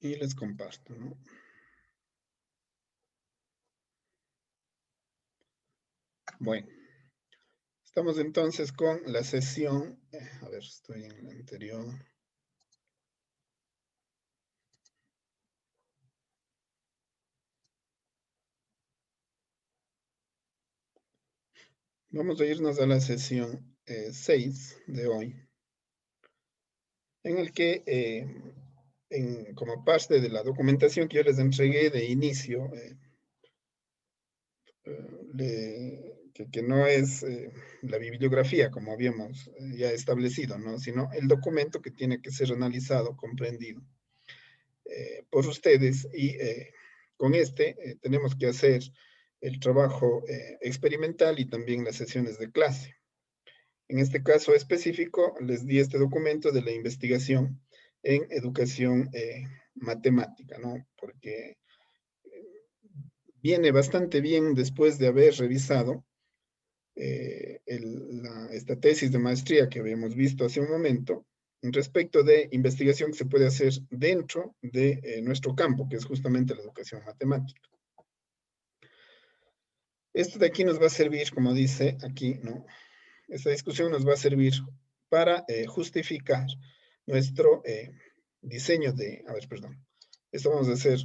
Y les comparto, ¿no? Bueno, estamos entonces con la sesión. A ver, estoy en la anterior. Vamos a irnos a la sesión 6 de hoy, en el que, como parte de la documentación que yo les entregué de inicio, que no es la bibliografía como habíamos ya establecido, ¿no? Sino el documento que tiene que ser analizado, comprendido por ustedes y con este tenemos que hacer el trabajo experimental y también las sesiones de clase. En este caso específico, les di este documento de la investigación en educación matemática, ¿no? Porque viene bastante bien después de haber revisado esta tesis de maestría que habíamos visto hace un momento, respecto de investigación que se puede hacer dentro de nuestro campo, que es justamente la educación matemática. Esto de aquí nos va a servir, como dice aquí, ¿no? Esta discusión nos va a servir para justificar nuestro diseño de, a ver, perdón, esto vamos a hacer,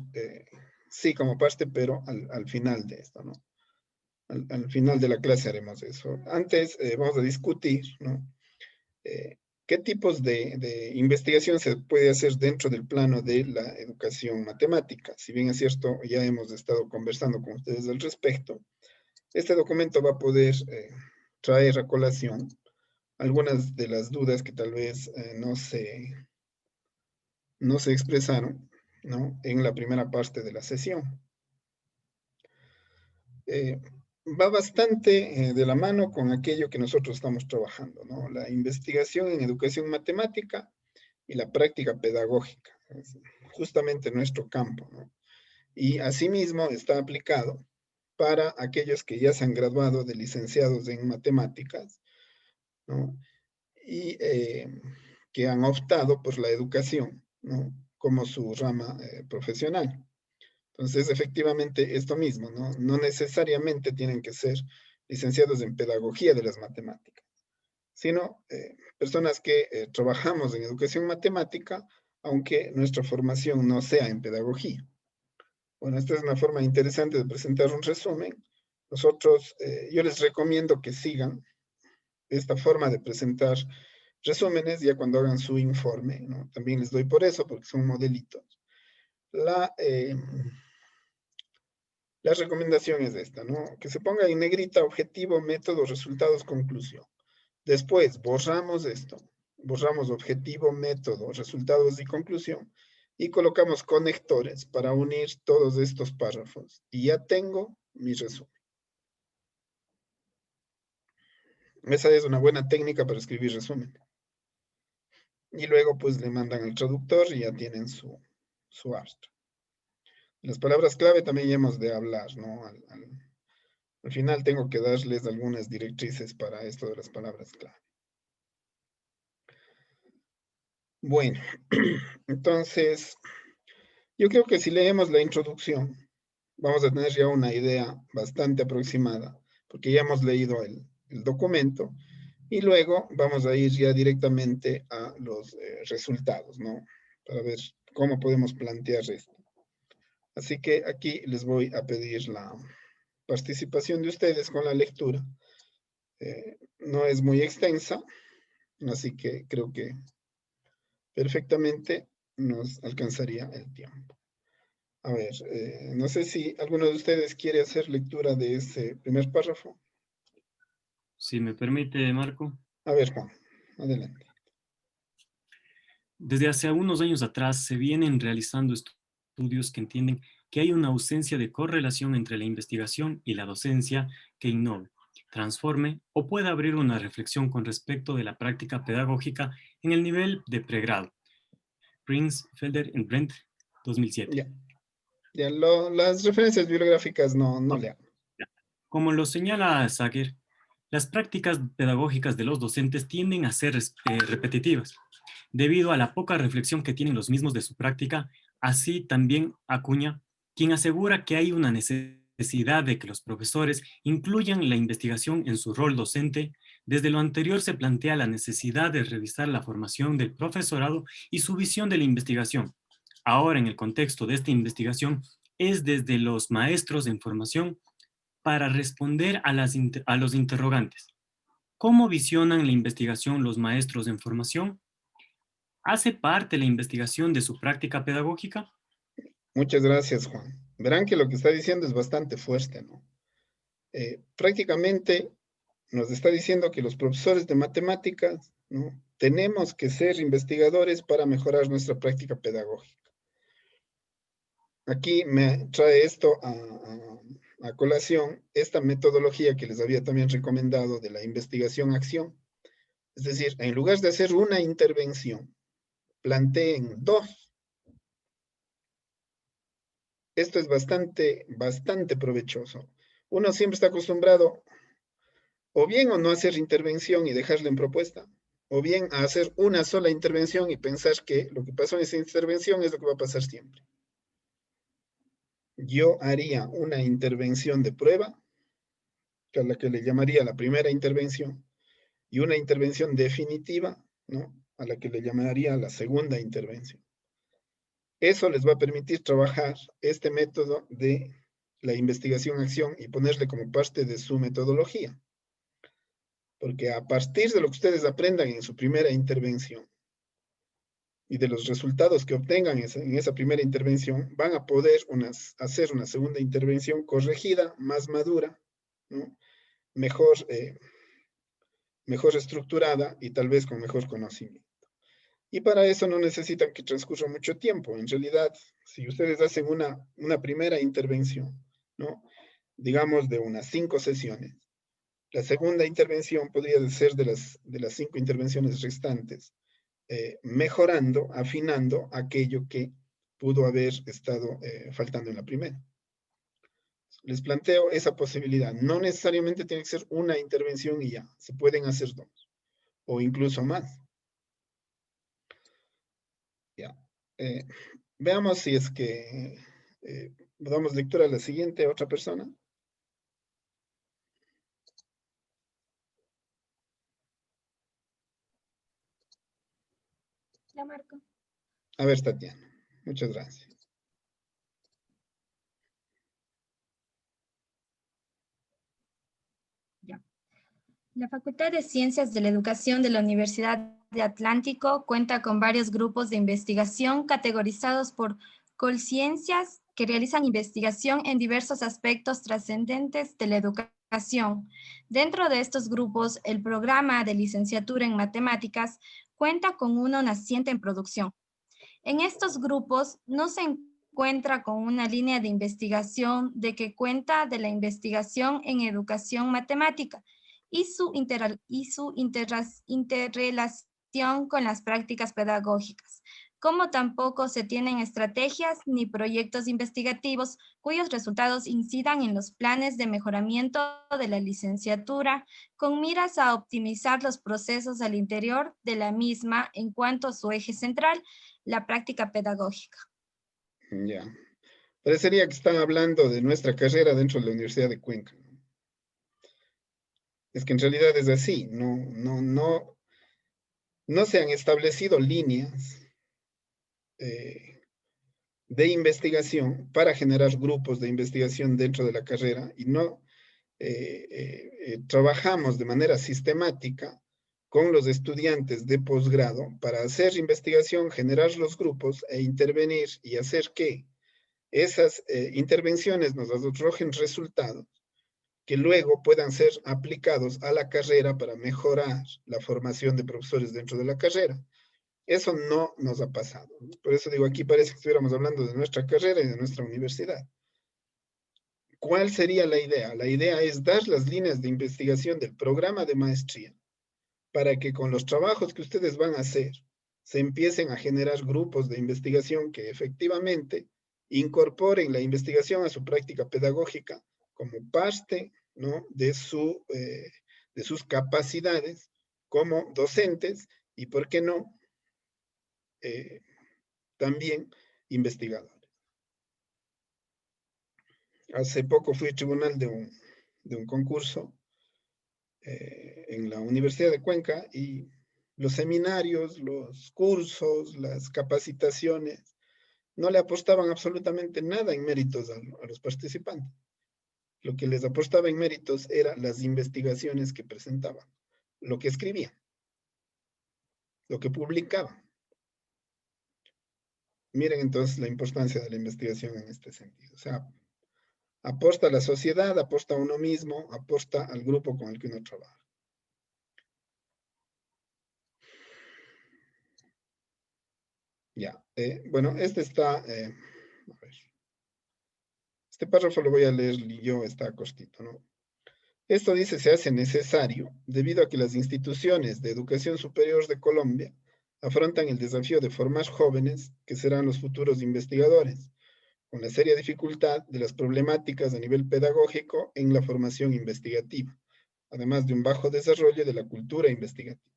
sí, como parte, pero al final de esto, ¿no? Al final de la clase haremos eso. Antes vamos a discutir, ¿no? ¿Qué tipos de investigación se puede hacer dentro del plano de la educación matemática? Si bien es cierto, ya hemos estado conversando con ustedes al respecto, este documento va a poder traer a colación algunas de las dudas que tal vez no se expresaron, ¿no? En la primera parte de la sesión. Va bastante de la mano con aquello que nosotros estamos trabajando, ¿no? La investigación en educación matemática y la práctica pedagógica, es justamente nuestro campo, ¿no? Y asimismo está aplicado para aquellos que ya se han graduado de licenciados en matemáticas, ¿no? Y que han optado por la educación, ¿no? Como su rama profesional. Entonces, efectivamente, esto mismo, ¿no? No necesariamente tienen que ser licenciados en pedagogía de las matemáticas, sino personas que trabajamos en educación matemática, aunque nuestra formación no sea en pedagogía. Bueno, esta es una forma interesante de presentar un resumen. Nosotros, yo les recomiendo que sigan esta forma de presentar resúmenes ya cuando hagan su informe, ¿no? También les doy por eso, porque son modelitos. La recomendación es esta, ¿no? Que se ponga en negrita objetivo, método, resultados, conclusión. Después borramos esto, borramos objetivo, método, resultados y conclusión y colocamos conectores para unir todos estos párrafos. Y ya tengo mi resumen. Esa es una buena técnica para escribir resumen. Y luego pues le mandan al traductor y ya tienen su arte. Las palabras clave también ya hemos de hablar, ¿no? Al final tengo que darles algunas directrices para esto de las palabras clave. Bueno, entonces, yo creo que si leemos la introducción, vamos a tener ya una idea bastante aproximada, porque ya hemos leído el documento, y luego vamos a ir ya directamente a los resultados, ¿no? Para ver cómo podemos plantear esto. Así que aquí les voy a pedir la participación de ustedes con la lectura. No es muy extensa, así que creo que perfectamente nos alcanzaría el tiempo. A ver, no sé si alguno de ustedes quiere hacer lectura de ese primer párrafo. Si me permite, Marco. A ver, Juan, adelante. Desde hace algunos años atrás se vienen realizando estudios que entienden que hay una ausencia de correlación entre la investigación y la docencia que innove, transforme o pueda abrir una reflexión con respecto de la práctica pedagógica en el nivel de pregrado. Prince, Felder y Brent, 2007. Ya las referencias bibliográficas no le hago. Como lo señala Sager, las prácticas pedagógicas de los docentes tienden a ser repetitivas, debido a la poca reflexión que tienen los mismos de su práctica Así también acuña, quien asegura que hay una necesidad de que los profesores incluyan la investigación en su rol docente. Desde lo anterior se plantea la necesidad de revisar la formación del profesorado y su visión de la investigación. Ahora, en el contexto de esta investigación, es desde los maestros en formación para responder a los interrogantes. ¿Cómo visionan la investigación los maestros en formación? ¿Hace parte la investigación de su práctica pedagógica? Muchas gracias, Juan. Verán que lo que está diciendo es bastante fuerte, ¿no? Prácticamente nos está diciendo que los profesores de matemáticas, ¿no? Tenemos que ser investigadores para mejorar nuestra práctica pedagógica. Aquí me trae esto a colación esta metodología que les había también recomendado de la investigación-acción. Es decir, en lugar de hacer una intervención, planteen dos. Esto es bastante provechoso. Uno siempre está acostumbrado o bien o no hacer intervención y dejarla en propuesta, o bien a hacer una sola intervención y pensar que lo que pasó en esa intervención es lo que va a pasar siempre. Yo haría una intervención de prueba, que a la que le llamaría la primera intervención, y una intervención definitiva, ¿no? A la que le llamaría la segunda intervención. Eso les va a permitir trabajar este método de la investigación-acción y ponerle como parte de su metodología. Porque a partir de lo que ustedes aprendan en su primera intervención y de los resultados que obtengan en esa primera intervención, van a poder hacer una segunda intervención corregida, más madura, ¿no? mejor, mejor estructurada y tal vez con mejor conocimiento. Y para eso no necesitan que transcurra mucho tiempo. En realidad, si ustedes hacen una primera intervención, ¿no? digamos de unas 5 sesiones, la segunda intervención podría ser de las 5 intervenciones restantes, mejorando, afinando aquello que pudo haber estado faltando en la primera. Les planteo esa posibilidad. No necesariamente tiene que ser una intervención y ya. Se pueden hacer dos o incluso más. Ya. Veamos si es que damos lectura a la siguiente, otra persona. La marco. A ver, Tatiana. Muchas gracias. Ya. La Facultad de Ciencias de la Educación de la Universidad de Atlántico cuenta con varios grupos de investigación categorizados por Colciencias que realizan investigación en diversos aspectos trascendentes de la educación. Dentro de estos grupos, el programa de licenciatura en matemáticas cuenta con uno naciente en producción. En estos grupos no se encuentra con una línea de investigación de que cuenta de la investigación en educación matemática y su interrelación con las prácticas pedagógicas, como tampoco se tienen estrategias ni proyectos investigativos cuyos resultados incidan en los planes de mejoramiento de la licenciatura con miras a optimizar los procesos al interior de la misma en cuanto a su eje central, la práctica pedagógica. Ya. Parecería que están hablando de nuestra carrera dentro de la Universidad de Cuenca. Es que en realidad es así. No se han establecido líneas de investigación para generar grupos de investigación dentro de la carrera y no trabajamos de manera sistemática con los estudiantes de posgrado para hacer investigación, generar los grupos e intervenir y hacer que esas intervenciones nos arrojen resultados que luego puedan ser aplicados a la carrera para mejorar la formación de profesores dentro de la carrera. Eso no nos ha pasado. Por eso digo, aquí parece que estuviéramos hablando de nuestra carrera y de nuestra universidad. ¿Cuál sería la idea? La idea es dar las líneas de investigación del programa de maestría para que con los trabajos que ustedes van a hacer se empiecen a generar grupos de investigación que efectivamente incorporen la investigación a su práctica pedagógica como parte, ¿no? de sus capacidades como docentes y, ¿por qué no? También investigadores. Hace poco fui tribunal de un concurso en la Universidad de Cuenca y los seminarios, los cursos, las capacitaciones, no le apostaban absolutamente nada en méritos a los participantes. Lo que les apostaba en méritos eran las investigaciones que presentaban, lo que escribían, lo que publicaban. Miren entonces la importancia de la investigación en este sentido. O sea, aposta a la sociedad, aposta a uno mismo, aposta al grupo con el que uno trabaja. Ya, bueno, este está, a ver. Este párrafo lo voy a leer yo, está cortito, ¿no? Esto dice, se hace necesario debido a que las instituciones de educación superior de Colombia afrontan el desafío de formar jóvenes que serán los futuros investigadores, con la seria dificultad de las problemáticas a nivel pedagógico en la formación investigativa, además de un bajo desarrollo de la cultura investigativa.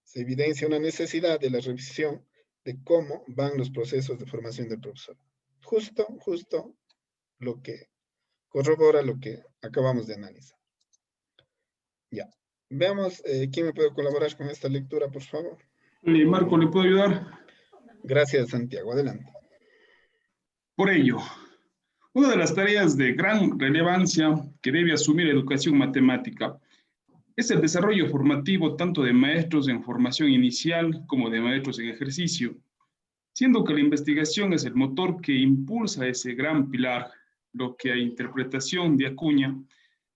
Se evidencia una necesidad de la revisión de cómo van los procesos de formación del profesor. Justo lo que corrobora lo que acabamos de analizar. Ya. Veamos quién me puede colaborar con esta lectura, por favor. Marco, ¿le puedo ayudar? Gracias, Santiago. Adelante. Por ello, una de las tareas de gran relevancia que debe asumir la educación matemática es el desarrollo formativo tanto de maestros en formación inicial como de maestros en ejercicio, siendo que la investigación es el motor que impulsa ese gran pilar, lo que a interpretación de Acuña,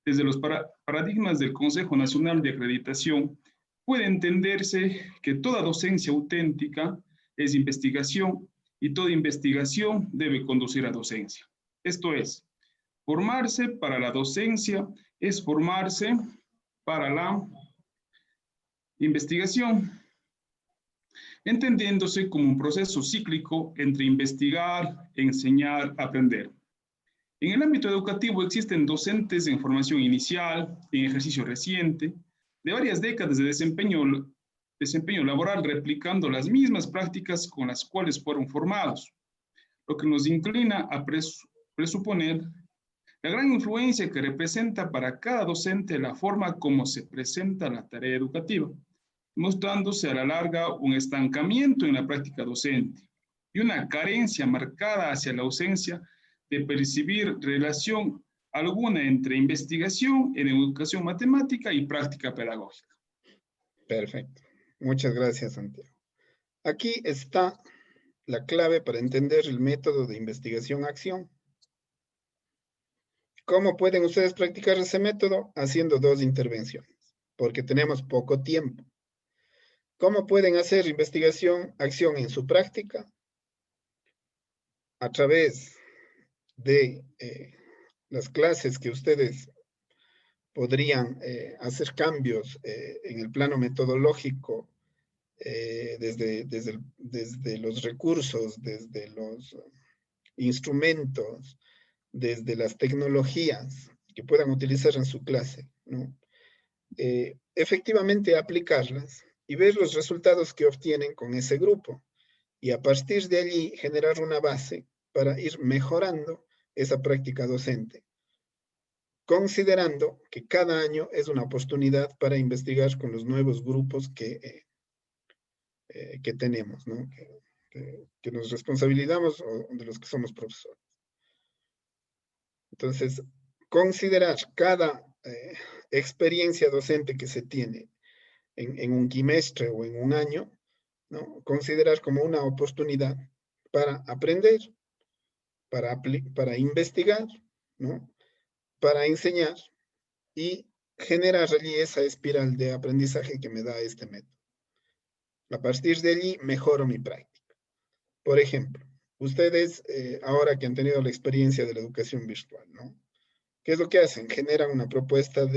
desde los paradigmas del Consejo Nacional de Acreditación, puede entenderse que toda docencia auténtica es investigación y toda investigación debe conducir a docencia. Esto es, formarse para la docencia es formarse para la investigación, entendiéndose como un proceso cíclico entre investigar, enseñar, aprender. En el ámbito educativo existen docentes en formación inicial, en ejercicio reciente, de varias décadas de desempeño laboral replicando las mismas prácticas con las cuales fueron formados, lo que nos inclina a presuponer la gran influencia que representa para cada docente la forma como se presenta la tarea educativa, mostrándose a la larga un estancamiento en la práctica docente y una carencia marcada hacia la ausencia de percibir relación alguna entre investigación en educación matemática y práctica pedagógica. Perfecto. Muchas gracias, Santiago. Aquí está la clave para entender el método de investigación-acción. ¿Cómo pueden ustedes practicar ese método? Haciendo dos intervenciones, porque tenemos poco tiempo. ¿Cómo pueden hacer investigación-acción en su práctica? A través de las clases que ustedes podrían hacer cambios en el plano metodológico desde los recursos, desde los instrumentos, desde las tecnologías que puedan utilizar en su clase, ¿no? Efectivamente aplicarlas y ver los resultados que obtienen con ese grupo y a partir de allí generar una base para ir mejorando esa práctica docente, considerando que cada año es una oportunidad para investigar con los nuevos grupos que tenemos, ¿no? que nos responsabilizamos o de los que somos profesores. Entonces, considerar cada experiencia docente que se tiene en un quimestre o en un año, ¿no? Considerar como una oportunidad para aprender, para investigar, ¿no? Para enseñar y generar allí esa espiral de aprendizaje que me da este método. A partir de allí mejoro mi práctica. Por ejemplo, ustedes ahora que han tenido la experiencia de la educación virtual, ¿no? ¿Qué es lo que hacen? Generan una propuesta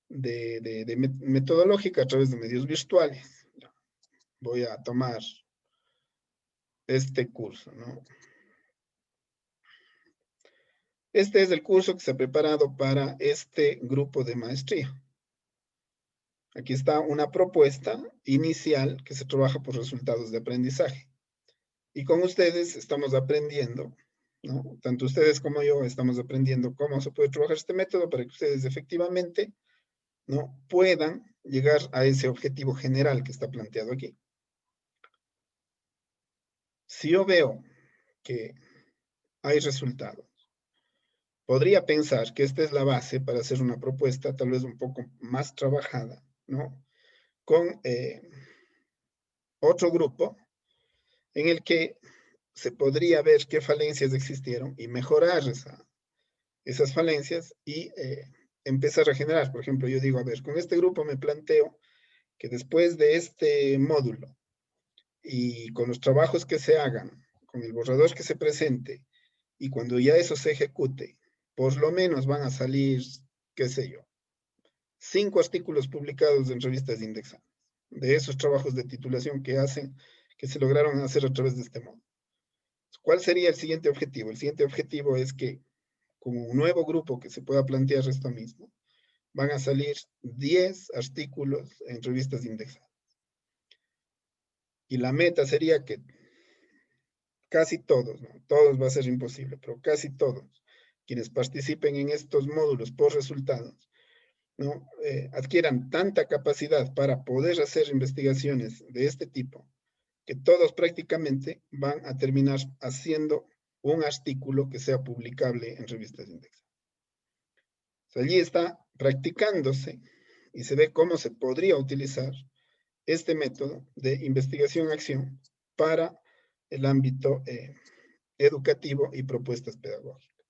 metodológica a través de medios virtuales. Voy a tomar este curso, ¿no? Este es el curso que se ha preparado para este grupo de maestría. Aquí está una propuesta inicial que se trabaja por resultados de aprendizaje. Y con ustedes estamos aprendiendo, ¿no? Tanto ustedes como yo estamos aprendiendo cómo se puede trabajar este método para que ustedes efectivamente, ¿no?, puedan llegar a ese objetivo general que está planteado aquí. Si yo veo que hay resultados, podría pensar que esta es la base para hacer una propuesta tal vez un poco más trabajada, ¿no?, con otro grupo en el que se podría ver qué falencias existieron y mejorar esas falencias y empezar a generar. Por ejemplo, yo digo, a ver, con este grupo me planteo que después de este módulo y con los trabajos que se hagan, con el borrador que se presente y cuando ya eso se ejecute, por lo menos van a salir, qué sé yo, 5 artículos publicados en revistas indexadas de esos trabajos de titulación que hacen, que se lograron hacer a través de este modo. ¿Cuál sería el siguiente objetivo? El siguiente objetivo es que con un nuevo grupo que se pueda plantear esto mismo, van a salir 10 artículos en revistas indexadas. Y la meta sería que casi todos, ¿no?, todos va a ser imposible, pero casi todos quienes participen en estos módulos por resultados, ¿no?, adquieran tanta capacidad para poder hacer investigaciones de este tipo, que todos prácticamente van a terminar haciendo un artículo que sea publicable en revistas indexadas. Allí está practicándose y se ve cómo se podría utilizar este método de investigación-acción para el ámbito educativo y propuestas pedagógicas.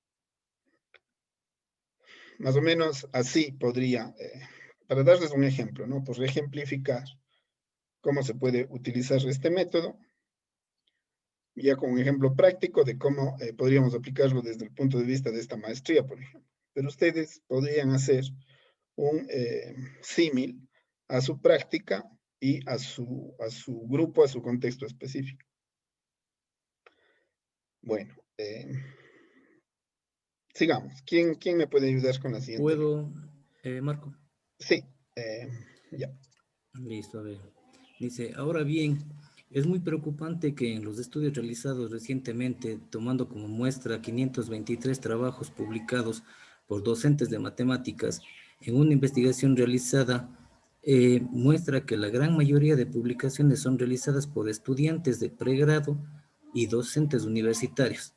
Más o menos así podría, para darles un ejemplo, ¿no?, por ejemplificar cómo se puede utilizar este método, ya con un ejemplo práctico de cómo podríamos aplicarlo desde el punto de vista de esta maestría, por ejemplo. Pero ustedes podrían hacer un símil a su práctica y a su grupo, a su contexto específico. Bueno, sigamos. ¿Quién me puede ayudar con la siguiente? ¿Puedo, Marco? Sí, ya. Listo, a ver. Dice, ahora bien, es muy preocupante que en los estudios realizados recientemente, tomando como muestra 523 trabajos publicados por docentes de matemáticas, en una investigación realizada, muestra que la gran mayoría de publicaciones son realizadas por estudiantes de pregrado y docentes universitarios.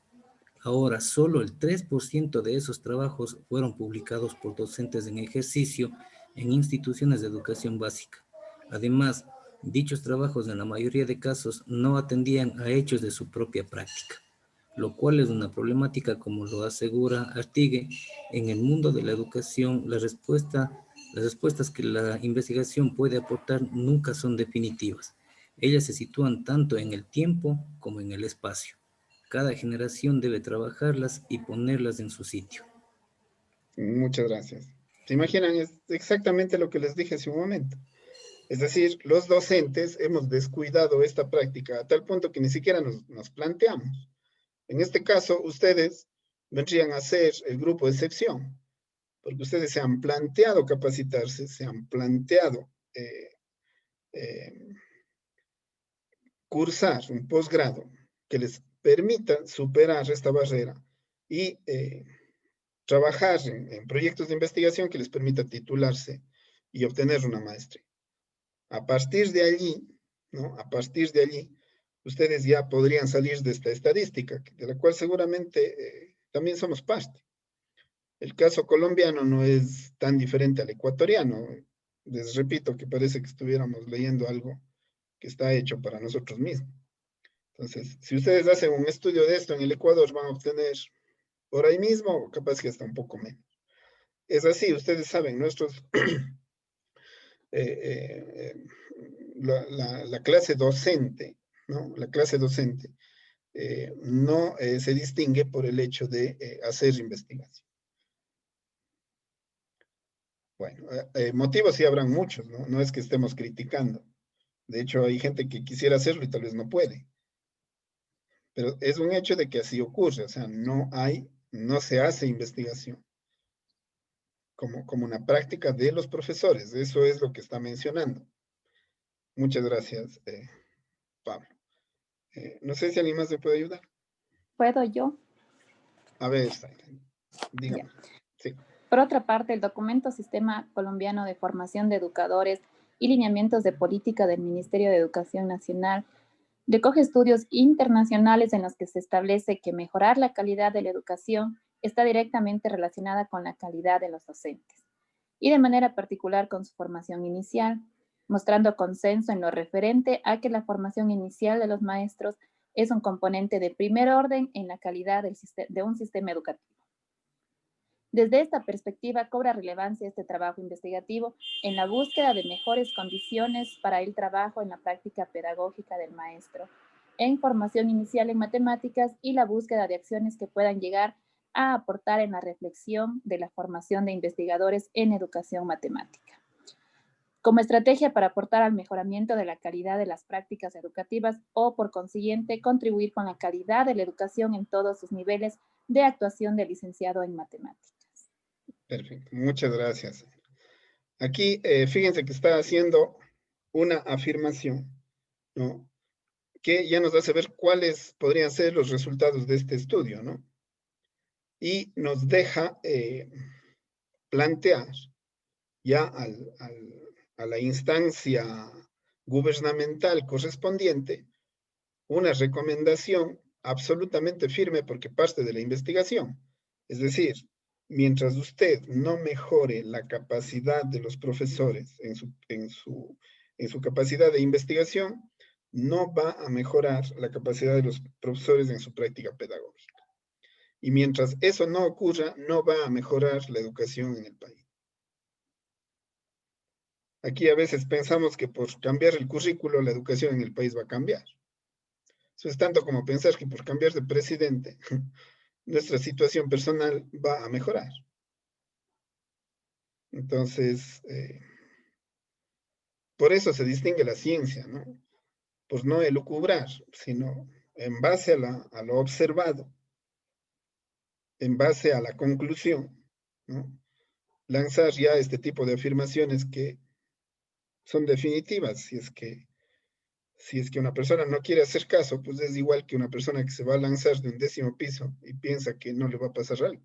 Ahora, solo el 3% de esos trabajos fueron publicados por docentes en ejercicio en instituciones de educación básica. Además, dichos trabajos en la mayoría de casos no atendían a hechos de su propia práctica, lo cual es una problemática, como lo asegura Artigue. En el mundo de la educación, las respuestas que la investigación puede aportar nunca son definitivas. Ellas se sitúan tanto en el tiempo como en el espacio. Cada generación debe trabajarlas y ponerlas en su sitio. Muchas gracias. ¿Se imaginan? Es exactamente lo que les dije hace un momento. Es decir, los docentes hemos descuidado esta práctica a tal punto que ni siquiera nos planteamos. En este caso, ustedes vendrían a ser el grupo de excepción, porque ustedes se han planteado capacitarse, se han planteado cursar un posgrado que les permita superar esta barrera y trabajar en proyectos de investigación que les permita titularse y obtener una maestría. A partir de allí, ¿no?, a partir de allí, ustedes ya podrían salir de esta estadística, de la cual seguramente también somos parte. El caso colombiano no es tan diferente al ecuatoriano. Les repito que parece que estuviéramos leyendo algo que está hecho para nosotros mismos. Entonces, si ustedes hacen un estudio de esto en el Ecuador, van a obtener por ahí mismo, capaz que hasta un poco menos. Es así, ustedes saben, la clase docente, ¿no?, la clase docente no se distingue por el hecho de hacer investigación. Bueno, motivos sí habrán muchos, ¿no? No es que estemos criticando. De hecho, hay gente que quisiera hacerlo y tal vez no puede. Pero es un hecho de que así ocurre, o sea, no se hace investigación como una práctica de los profesores. Eso es lo que está mencionando. Muchas gracias, Pablo. No sé si alguien más me puede ayudar. ¿Puedo yo? A ver, Zaira, dígame. Sí. Por otra parte, el documento Sistema Colombiano de Formación de Educadores y Lineamientos de Política del Ministerio de Educación Nacional recoge estudios internacionales en los que se establece que mejorar la calidad de la educación está directamente relacionada con la calidad de los docentes y de manera particular con su formación inicial, mostrando consenso en lo referente a que la formación inicial de los maestros es un componente de primer orden en la calidad de un sistema educativo. Desde esta perspectiva cobra relevancia este trabajo investigativo en la búsqueda de mejores condiciones para el trabajo en la práctica pedagógica del maestro, en formación inicial en matemáticas y la búsqueda de acciones que puedan llegar a aportar en la reflexión de la formación de investigadores en educación matemática. Como estrategia para aportar al mejoramiento de la calidad de las prácticas educativas o, por consiguiente, contribuir con la calidad de la educación en todos sus niveles de actuación del licenciado en matemáticas. Perfecto, muchas gracias. Aquí, fíjense que está haciendo una afirmación, ¿no? Que ya nos hace ver cuáles podrían ser los resultados de este estudio, ¿no? Y nos deja plantear ya a la instancia gubernamental correspondiente una recomendación absolutamente firme porque parte de la investigación. Es decir, mientras usted no mejore la capacidad de los profesores en su capacidad de investigación, no va a mejorar la capacidad de los profesores en su práctica pedagógica. Y mientras eso no ocurra, no va a mejorar la educación en el país. Aquí a veces pensamos que por cambiar el currículo, la educación en el país va a cambiar. Eso es tanto como pensar que por cambiar de presidente, nuestra situación personal va a mejorar. Entonces, por eso se distingue la ciencia, ¿no? Por no elucubrar, sino en base a lo observado, en base a la conclusión, ¿no? Lanzar ya este tipo de afirmaciones que son definitivas. Si es que una persona no quiere hacer caso, pues es igual que una persona que se va a lanzar de un 10º piso y piensa que no le va a pasar algo.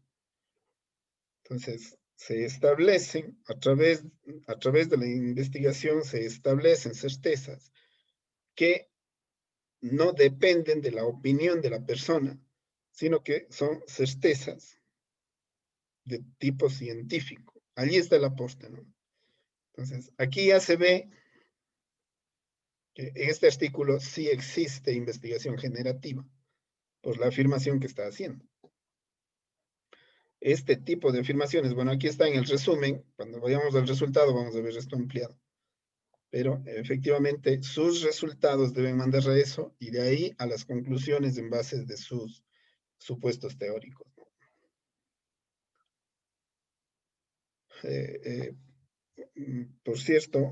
Entonces, se establecen, a través de la investigación, se establecen certezas que no dependen de la opinión de la persona, sino que son certezas de tipo científico. Allí está el aporte, ¿no? Entonces, aquí ya se ve que en este artículo sí existe investigación generativa por la afirmación que está haciendo. Este tipo de afirmaciones, bueno, aquí está en el resumen, cuando vayamos al resultado vamos a ver esto ampliado, pero efectivamente sus resultados deben mandar a eso y de ahí a las conclusiones en base de sus supuestos teóricos. Por cierto,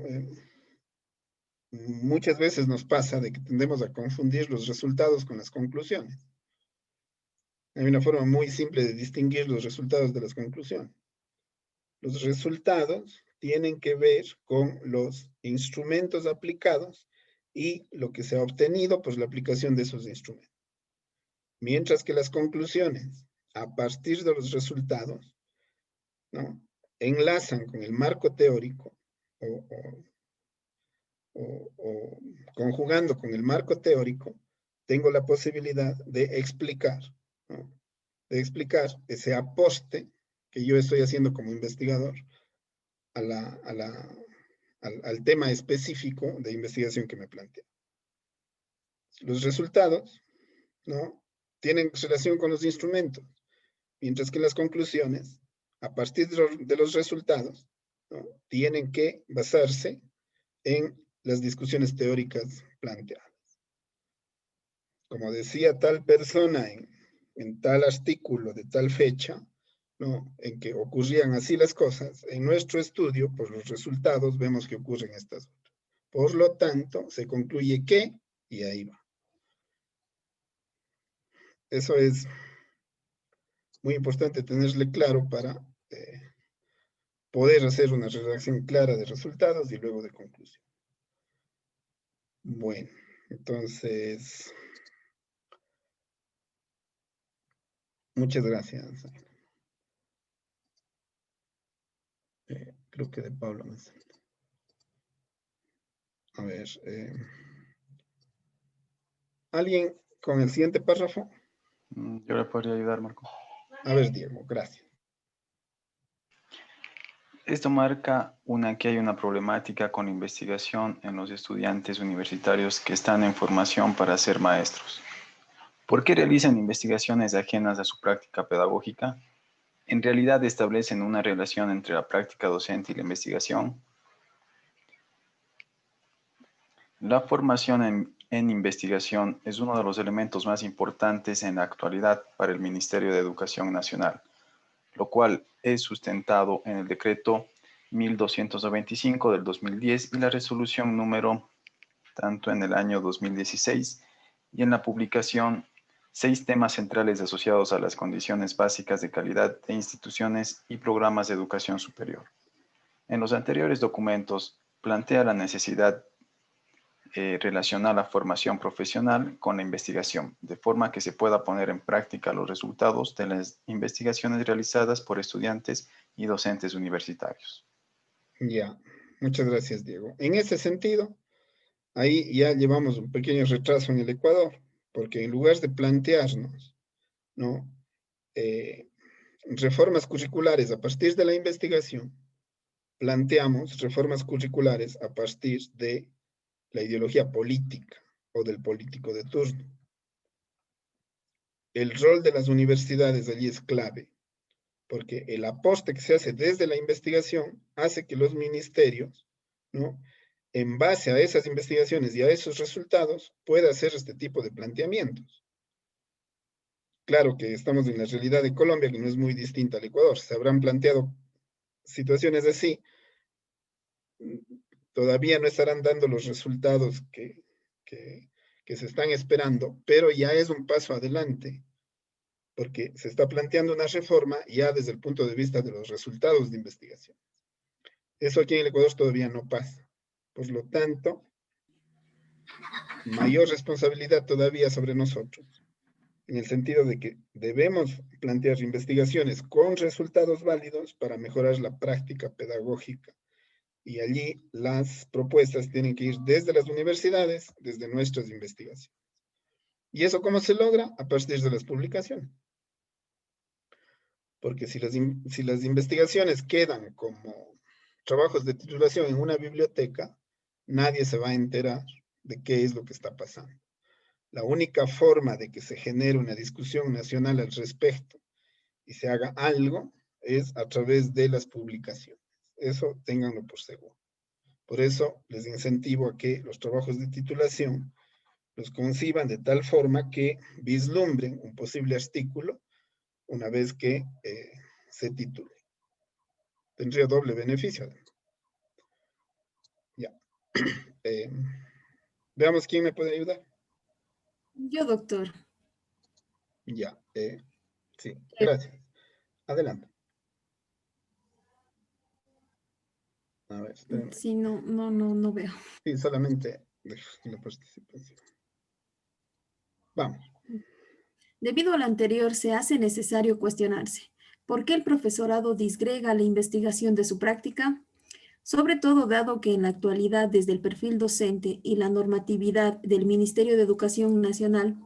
muchas veces nos pasa de que tendemos a confundir los resultados con las conclusiones. Hay una forma muy simple de distinguir los resultados de las conclusiones. Los resultados tienen que ver con los instrumentos aplicados y lo que se ha obtenido por la aplicación de esos instrumentos. Mientras que las conclusiones, a partir de los resultados, ¿no?, enlazan con el marco teórico o conjugando con el marco teórico, tengo la posibilidad de explicar, ¿no?, de explicar ese aporte que yo estoy haciendo como investigador al tema específico de investigación que me plantea. Los resultados, ¿no?, tienen relación con los instrumentos, mientras que las conclusiones, a partir de los resultados, ¿no?, tienen que basarse en las discusiones teóricas planteadas. Como decía tal persona en tal artículo de tal fecha, ¿no?, en que ocurrían así las cosas, en nuestro estudio, por los resultados, vemos que ocurren estas otras. Por lo tanto, se concluye que, y ahí va. Eso es muy importante tenerle claro para poder hacer una redacción clara de resultados y luego de conclusión. Bueno, entonces, Muchas gracias. Creo que de Pablo. A ver. ¿Alguien con el siguiente párrafo? Yo le podría ayudar, Marco. A ver, Diego, gracias. Esto marca que hay una problemática con investigación en los estudiantes universitarios que están en formación para ser maestros. ¿Por qué realizan investigaciones ajenas a su práctica pedagógica? ¿En realidad establecen una relación entre la práctica docente y la investigación? La formación en investigación es uno de los elementos más importantes en la actualidad para el Ministerio de Educación Nacional, lo cual es sustentado en el decreto 1225 del 2010 y la resolución número tanto en el año 2016 y en la publicación 6 temas centrales asociados a las condiciones básicas de calidad de instituciones y programas de educación superior. En los anteriores documentos plantea la necesidad relacionar la formación profesional con la investigación, de forma que se pueda poner en práctica los resultados de las investigaciones realizadas por estudiantes y docentes universitarios. Ya, muchas gracias, Diego. En ese sentido, ahí ya llevamos un pequeño retraso en el Ecuador, porque en lugar de plantearnos, ¿no? Reformas curriculares a partir de la investigación, planteamos reformas curriculares a partir de la ideología política o del político de turno. El rol de las universidades allí es clave, porque el aporte que se hace desde la investigación hace que los ministerios, ¿no?, en base a esas investigaciones y a esos resultados, pueda hacer este tipo de planteamientos. Claro que estamos en la realidad de Colombia, que no es muy distinta al Ecuador. Se habrán planteado situaciones así, todavía no estarán dando los resultados que se están esperando, pero ya es un paso adelante, porque se está planteando una reforma ya desde el punto de vista de los resultados de investigación. Eso aquí en el Ecuador todavía no pasa. Por lo tanto, mayor responsabilidad todavía sobre nosotros, en el sentido de que debemos plantear investigaciones con resultados válidos para mejorar la práctica pedagógica. Y allí las propuestas tienen que ir desde las universidades, desde nuestras investigaciones. ¿Y eso cómo se logra? A partir de las publicaciones. Porque si las investigaciones quedan como trabajos de titulación en una biblioteca, nadie se va a enterar de qué es lo que está pasando. La única forma de que se genere una discusión nacional al respecto y se haga algo es a través de las publicaciones. Eso ténganlo por seguro. Por eso les incentivo a que los trabajos de titulación los conciban de tal forma que vislumbren un posible artículo una vez que se titule. Tendría doble beneficio. Ya. Veamos quién me puede ayudar. Yo, doctor. Ya. Sí, gracias. Adelante. A ver, espérenme. Sí, no veo. Sí, solamente la participación. Vamos. Debido a lo anterior, se hace necesario cuestionarse ¿por qué el profesorado disgrega la investigación de su práctica? Sobre todo dado que en la actualidad, desde el perfil docente y la normatividad del Ministerio de Educación Nacional,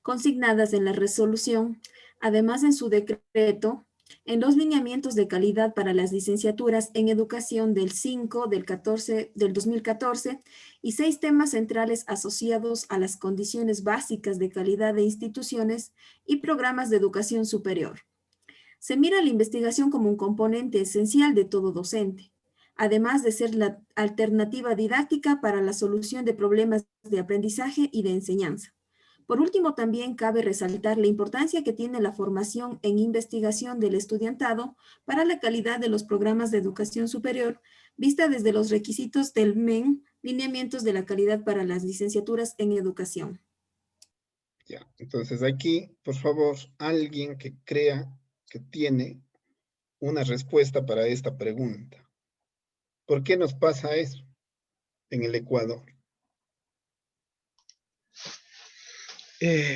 consignadas en la resolución, además en su decreto, en los lineamientos de calidad para las licenciaturas en educación del 5 del 2014 y 6 temas centrales asociados a las condiciones básicas de calidad de instituciones y programas de educación superior. Se mira la investigación como un componente esencial de todo docente, además de ser la alternativa didáctica para la solución de problemas de aprendizaje y de enseñanza. Por último, también cabe resaltar la importancia que tiene la formación en investigación del estudiantado para la calidad de los programas de educación superior, vista desde los requisitos del MEN, lineamientos de la calidad para las licenciaturas en educación. Ya, entonces aquí, por favor, alguien que crea que tiene una respuesta para esta pregunta. ¿Por qué nos pasa eso en el Ecuador?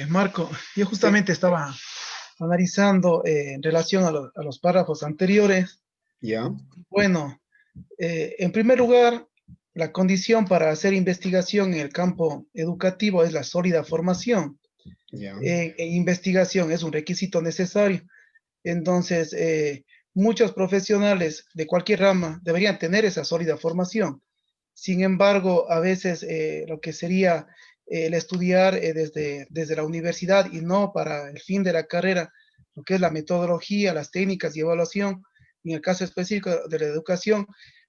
Marco, yo justamente estaba analizando en relación a los párrafos anteriores. Ya. Bueno, en primer lugar, la condición para hacer investigación en el campo educativo es la sólida formación. Ya. En investigación es un requisito necesario. Entonces, muchos profesionales de cualquier rama deberían tener esa sólida formación. Sin embargo, a veces lo que sería el estudiar desde la universidad y no para el fin de la carrera, lo que es la metodología, las técnicas y evaluación, en el caso específico de la educación,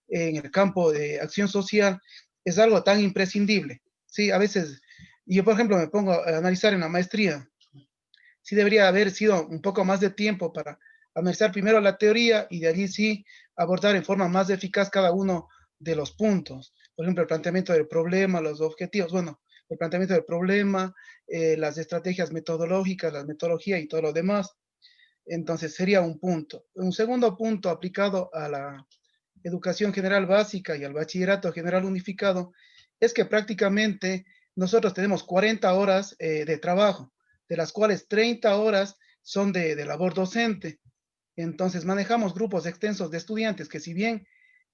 en el campo de acción social, es algo tan imprescindible. Sí, a veces, yo por ejemplo me pongo a analizar en la maestría, sí debería haber sido un poco más de tiempo para analizar primero la teoría y de allí sí abordar en forma más eficaz cada uno de los puntos. Por ejemplo, el planteamiento del problema, los objetivos, bueno, el planteamiento del problema, las estrategias metodológicas, la metodología y todo lo demás. Entonces sería un punto. Un segundo punto aplicado a la educación general básica y al bachillerato general unificado es que prácticamente nosotros tenemos 40 horas de trabajo, de las cuales 30 horas son de labor docente. Entonces manejamos grupos extensos de estudiantes que si bien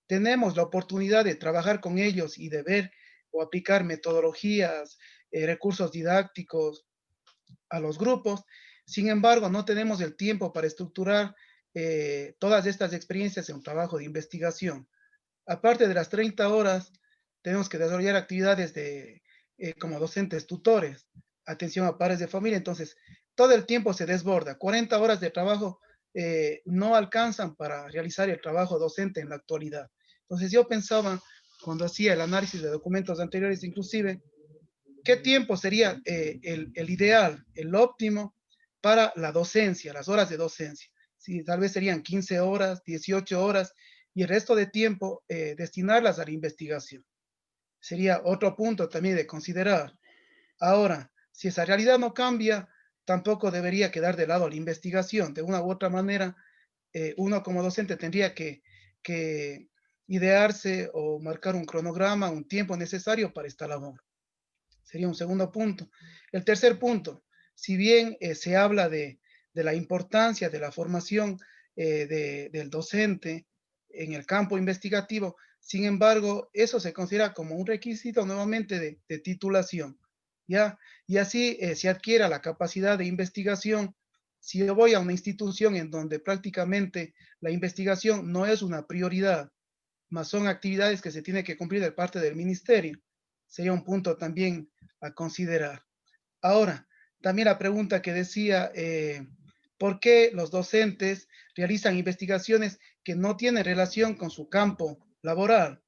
tenemos la oportunidad de trabajar con ellos y de ver o aplicar metodologías, recursos didácticos a los grupos, sin embargo no tenemos el tiempo para estructurar todas estas experiencias en un trabajo de investigación. Aparte de las 30 horas, tenemos que desarrollar actividades como docentes tutores, atención a padres de familia, entonces todo el tiempo se desborda. 40 horas de trabajo no alcanzan para realizar el trabajo docente en la actualidad. Entonces yo pensaba, cuando hacía el análisis de documentos anteriores, inclusive, ¿qué tiempo sería el ideal, el óptimo para la docencia, las horas de docencia? Sí, tal vez serían 15 horas, 18 horas, y el resto de tiempo destinarlas a la investigación. Sería otro punto también de considerar. Ahora, si esa realidad no cambia, tampoco debería quedar de lado la investigación. De una u otra manera, uno como docente tendría que idearse o marcar un cronograma, un tiempo necesario para esta labor. Sería un segundo punto. El tercer punto, si bien se habla de la importancia de la formación del docente en el campo investigativo, sin embargo, eso se considera como un requisito nuevamente de titulación, ¿ya? Y así se adquiera la capacidad de investigación. Si yo voy a una institución en donde prácticamente la investigación no es una prioridad, más son actividades que se tienen que cumplir de parte del ministerio, sería un punto también a considerar. Ahora, también la pregunta que decía, ¿por qué los docentes realizan investigaciones que no tienen relación con su campo laboral?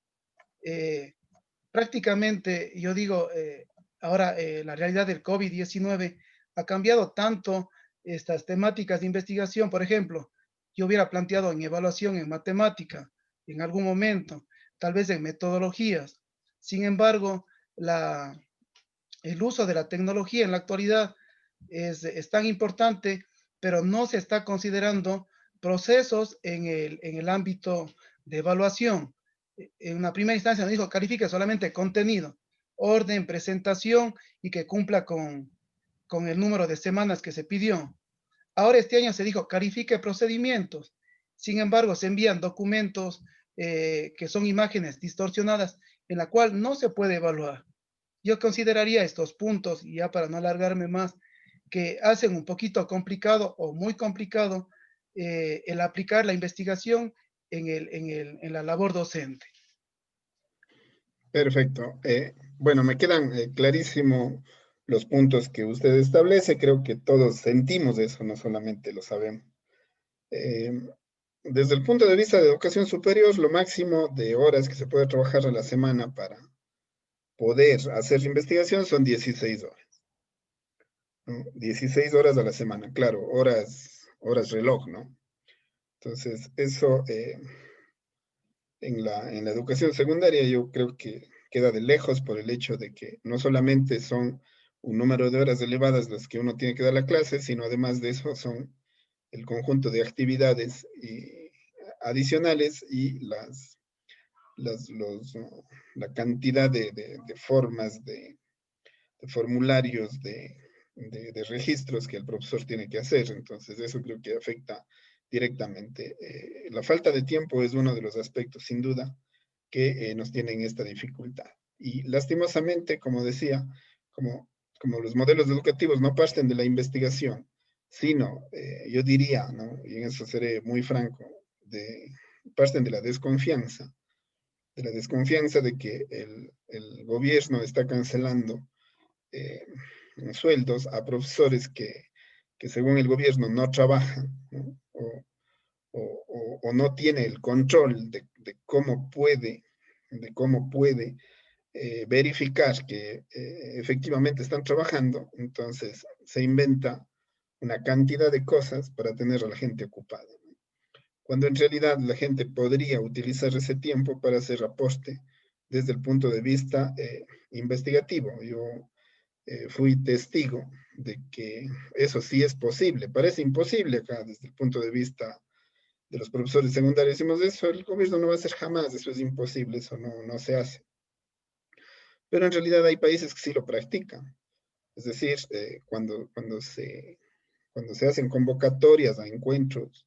Prácticamente, yo digo, ahora la realidad del COVID-19 ha cambiado tanto estas temáticas de investigación. Por ejemplo, yo hubiera planteado en evaluación en matemática en algún momento, tal vez en metodologías. Sin embargo, el uso de la tecnología en la actualidad es tan importante, pero no se está considerando procesos en el ámbito de evaluación. En una primera instancia nos dijo, califique solamente contenido, orden, presentación y que cumpla con el número de semanas que se pidió. Ahora este año se dijo, califique procedimientos. Sin embargo, se envían documentos que son imágenes distorsionadas en la cual no se puede evaluar. Yo consideraría estos puntos, y ya para no alargarme más, que hacen un poquito complicado o muy complicado el aplicar la investigación en la labor docente. Perfecto. Bueno, me quedan clarísimos los puntos que usted establece. Creo que todos sentimos eso, no solamente lo sabemos. Desde el punto de vista de educación superior, lo máximo de horas que se puede trabajar a la semana para poder hacer la investigación son 16 horas, ¿no? 16 horas a la semana, claro, horas reloj, ¿no? Entonces, eso en la educación secundaria yo creo que queda de lejos por el hecho de que no solamente son un número de horas elevadas las que uno tiene que dar la clase, sino además de eso son el conjunto de actividades adicionales y la cantidad de formas, de formularios, de de registros que el profesor tiene que hacer. Entonces, eso creo que afecta directamente. La falta de tiempo es uno de los aspectos, sin duda, que nos tienen esta dificultad. Y lastimosamente, como decía, como los modelos educativos no parten de la investigación, sino, yo diría, ¿no? Y en eso seré muy franco, parten de la desconfianza de que el gobierno está cancelando sueldos a profesores que según el gobierno no trabajan, ¿no? O no tiene el control de cómo puede verificar que efectivamente están trabajando. Entonces se inventa una cantidad de cosas para tener a la gente ocupada, ¿no? Cuando en realidad la gente podría utilizar ese tiempo para hacer aporte desde el punto de vista investigativo. Yo fui testigo de que eso sí es posible. Parece imposible acá desde el punto de vista de los profesores secundarios. Decimos, eso el gobierno no va a hacer jamás, eso es imposible, eso no se hace. Pero en realidad hay países que sí lo practican. Es decir, cuando se hacen convocatorias a encuentros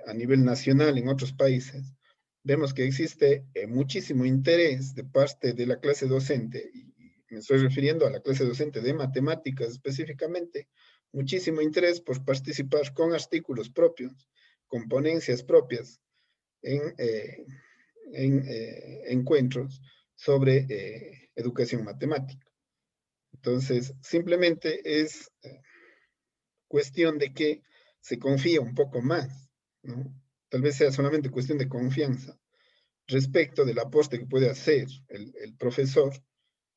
a nivel nacional en otros países, vemos que existe muchísimo interés de parte de la clase docente, y me estoy refiriendo a la clase docente de matemáticas específicamente, muchísimo interés por participar con artículos propios, con ponencias propias en encuentros sobre educación matemática. Entonces, simplemente es cuestión de que se confía un poco más, ¿no? Tal vez sea solamente cuestión de confianza respecto del aporte que puede hacer el profesor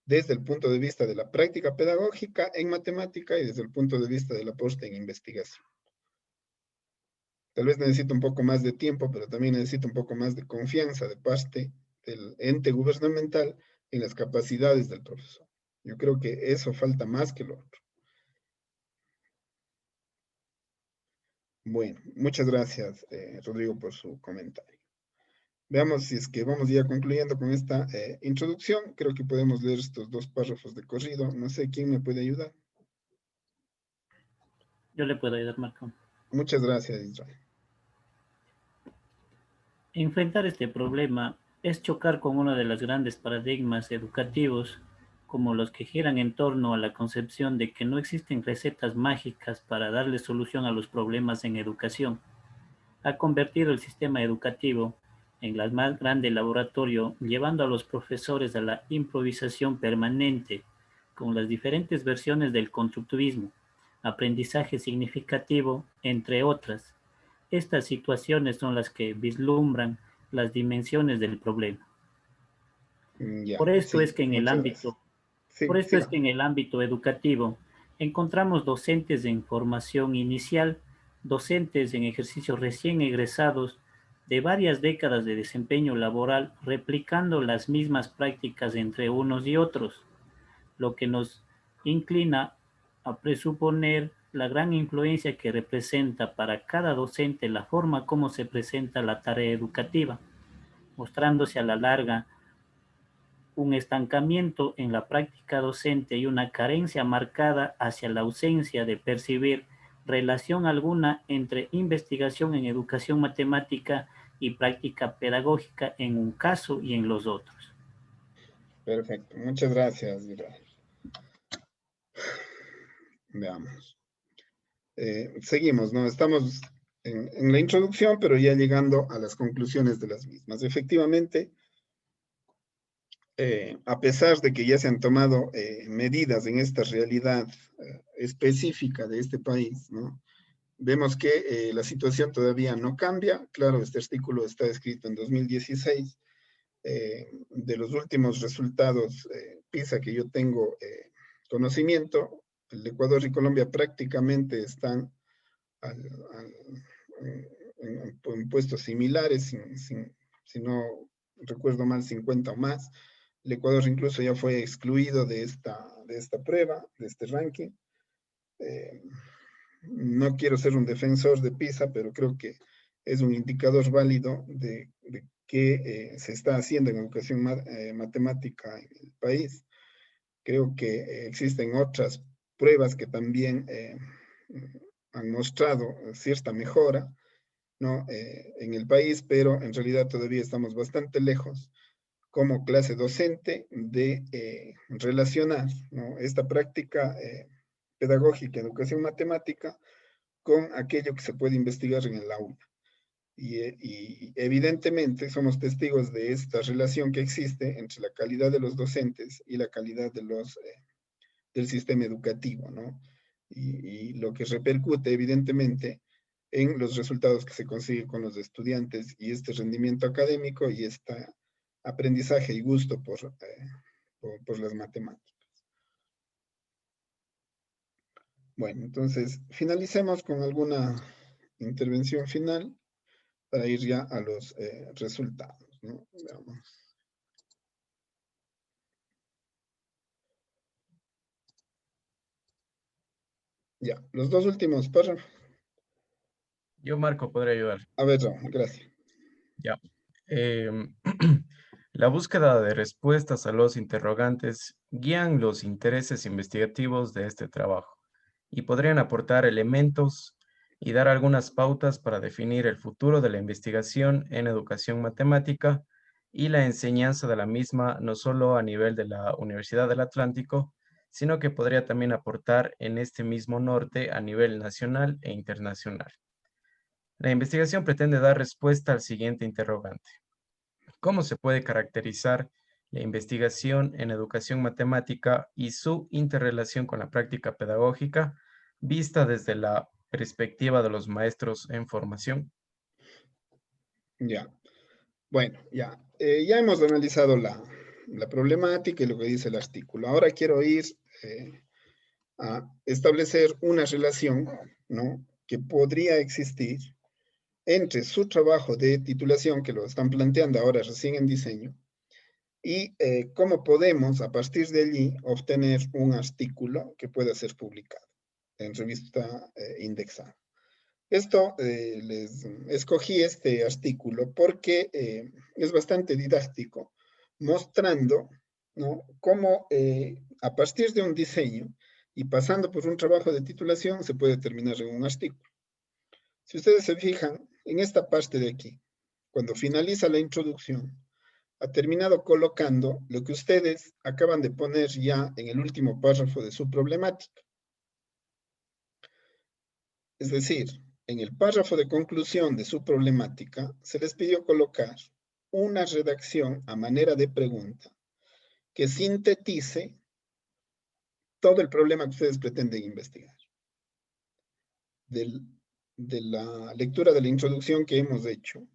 desde el punto de vista de la práctica pedagógica en matemática y desde el punto de vista del aporte en investigación. Tal vez necesita un poco más de tiempo, pero también necesita un poco más de confianza de parte del ente gubernamental en las capacidades del profesor. Yo creo que eso falta más que lo otro. Bueno, muchas gracias, Rodrigo, por su comentario. Veamos si es que vamos ya concluyendo con esta introducción. Creo que podemos leer estos dos párrafos de corrido. No sé quién me puede ayudar. Yo le puedo ayudar, Marco. Muchas gracias, Israel. Enfrentar este problema es chocar con uno de los grandes paradigmas educativos, como los que giran en torno a la concepción de que no existen recetas mágicas para darle solución a los problemas en educación. Ha convertido el sistema educativo en el más grande laboratorio, llevando a los profesores a la improvisación permanente con las diferentes versiones del constructivismo, aprendizaje significativo, entre otras. Estas situaciones son las que vislumbran las dimensiones del problema. Ya, Por esto sí, es que en el muchas gracias. ámbito, Sí, por esto siga. es que en el ámbito educativo encontramos docentes en formación inicial, docentes en ejercicio recién egresados de varias décadas de desempeño laboral, replicando las mismas prácticas entre unos y otros, lo que nos inclina a presuponer la gran influencia que representa para cada docente la forma como se presenta la tarea educativa, mostrándose a la larga un estancamiento en la práctica docente y una carencia marcada hacia la ausencia de percibir relación alguna entre investigación en educación matemática y práctica pedagógica en un caso y en los otros. Perfecto, muchas gracias, Israel. Veamos. Seguimos, ¿no? Estamos en la introducción, pero ya llegando a las conclusiones de las mismas. Efectivamente, a pesar de que ya se han tomado medidas en esta realidad específica de este país, ¿no? Vemos que la situación todavía no cambia. Claro, este artículo está escrito en 2016. De los últimos resultados PISA que yo tengo conocimiento, el Ecuador y Colombia prácticamente están en puestos similares, si no recuerdo mal, 50 o más. El Ecuador incluso ya fue excluido de esta prueba, de este ranking. No quiero ser un defensor de PISA, pero creo que es un indicador válido de qué se está haciendo en educación matemática en el país. Creo que existen otras pruebas que también han mostrado cierta mejora, ¿no? En el país, pero en realidad todavía estamos bastante lejos como clase docente de relacionar, ¿no?, esta práctica pedagógica, educación matemática, con aquello que se puede investigar en el aula. Y evidentemente somos testigos de esta relación que existe entre la calidad de los docentes y la calidad de del sistema educativo, ¿no? Y lo que repercute evidentemente en los resultados que se consiguen con los estudiantes y este rendimiento académico y este aprendizaje y gusto por las matemáticas. Bueno, entonces finalicemos con alguna intervención final para ir ya a los resultados, ¿no? Veamos. Ya, los dos últimos párrafos. Yo, Marco, podría ayudar. A ver, Raúl, gracias. Ya. La búsqueda de respuestas a los interrogantes guían los intereses investigativos de este trabajo y podrían aportar elementos y dar algunas pautas para definir el futuro de la investigación en educación matemática y la enseñanza de la misma, no solo a nivel de la Universidad del Atlántico, sino que podría también aportar en este mismo norte a nivel nacional e internacional. La investigación pretende dar respuesta al siguiente interrogante. ¿Cómo se puede caracterizar la investigación en educación matemática y su interrelación con la práctica pedagógica vista desde la perspectiva de los maestros en formación? Ya, bueno, ya. Ya hemos analizado la problemática y lo que dice el artículo. Ahora quiero ir a establecer una relación, ¿no?, que podría existir entre su trabajo de titulación, que lo están planteando ahora recién en diseño, y cómo podemos, a partir de allí, obtener un artículo que pueda ser publicado en revista indexada. Esto, les escogí este artículo porque es bastante didáctico, mostrando, ¿no?, cómo a partir de un diseño y pasando por un trabajo de titulación se puede terminar en un artículo. Si ustedes se fijan, en esta parte de aquí, cuando finaliza la introducción, ha terminado colocando lo que ustedes acaban de poner ya en el último párrafo de su problemática. Es decir, en el párrafo de conclusión de su problemática, se les pidió colocar una redacción a manera de pregunta que sintetice todo el problema que ustedes pretenden investigar. De la lectura de la introducción que hemos hecho,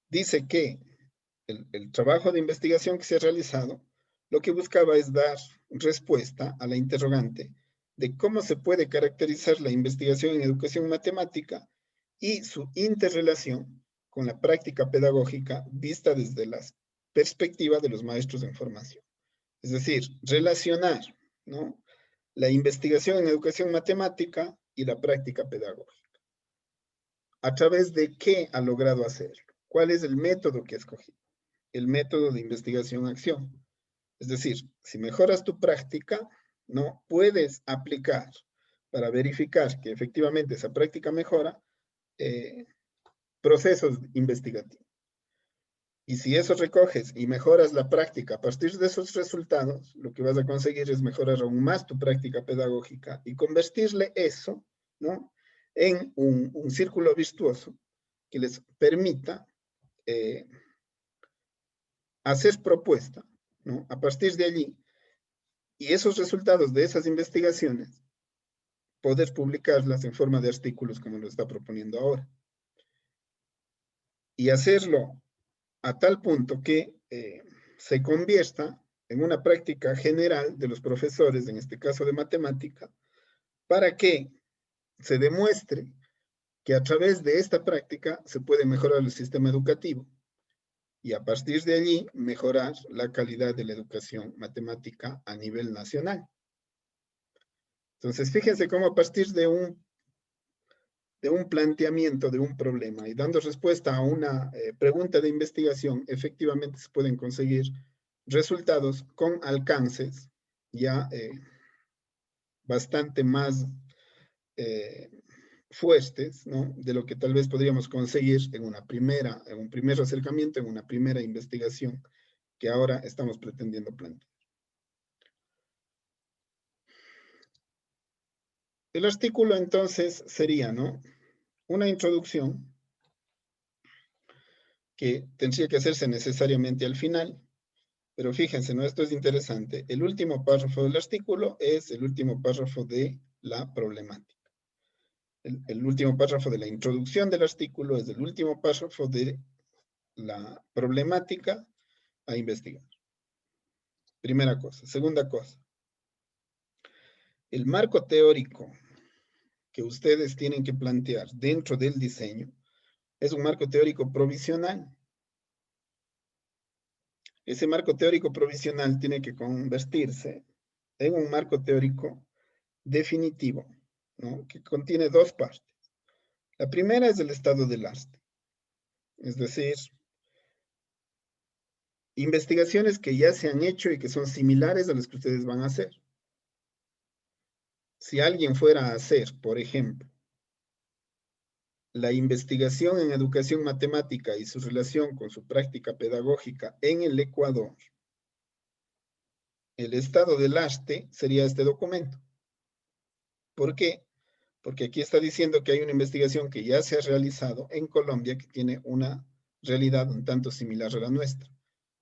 dice que el trabajo de investigación que se ha realizado, lo que buscaba es dar respuesta a la interrogante de cómo se puede caracterizar la investigación en educación matemática y su interrelación con la práctica pedagógica vista desde la perspectiva de los maestros en formación. Es decir, relacionar, ¿no?, la investigación en educación matemática y la práctica pedagógica. ¿A través de qué ha logrado hacerlo? ¿Cuál es el método que ha escogido? El método de investigación-acción. Es decir, si mejoras tu práctica, ¿no?, puedes aplicar para verificar que efectivamente esa práctica mejora procesos investigativos. Y si eso recoges y mejoras la práctica a partir de esos resultados, lo que vas a conseguir es mejorar aún más tu práctica pedagógica y convertirle eso, ¿no?, en un círculo virtuoso que les permita hacer propuesta, ¿no?, a partir de allí, y esos resultados de esas investigaciones, poder publicarlas en forma de artículos como lo está proponiendo ahora. Y hacerlo a tal punto que se convierta en una práctica general de los profesores, en este caso de matemática, para que se demuestre que a través de esta práctica se puede mejorar el sistema educativo y a partir de allí mejorar la calidad de la educación matemática a nivel nacional. Entonces, fíjense cómo a partir de un planteamiento de un problema y dando respuesta a una pregunta de investigación, efectivamente se pueden conseguir resultados con alcances ya bastante más fuertes, ¿no? De lo que tal vez podríamos conseguir en un primer acercamiento, en una primera investigación que ahora estamos pretendiendo plantear. El artículo entonces sería, ¿no?, una introducción que tendría que hacerse necesariamente al final, pero fíjense, ¿no?, esto es interesante. El último párrafo del artículo es el último párrafo de la problemática. El último párrafo de la introducción del artículo es el último párrafo de la problemática a investigar. Primera cosa. Segunda cosa. El marco teórico que ustedes tienen que plantear dentro del diseño es un marco teórico provisional. Ese marco teórico provisional tiene que convertirse en un marco teórico definitivo, ¿no?, que contiene dos partes. La primera es el estado del arte, es decir, investigaciones que ya se han hecho y que son similares a las que ustedes van a hacer. Si alguien fuera a hacer, por ejemplo, la investigación en educación matemática y su relación con su práctica pedagógica en el Ecuador, el estado del arte sería este documento. ¿Por qué? Porque aquí está diciendo que hay una investigación que ya se ha realizado en Colombia que tiene una realidad un tanto similar a la nuestra.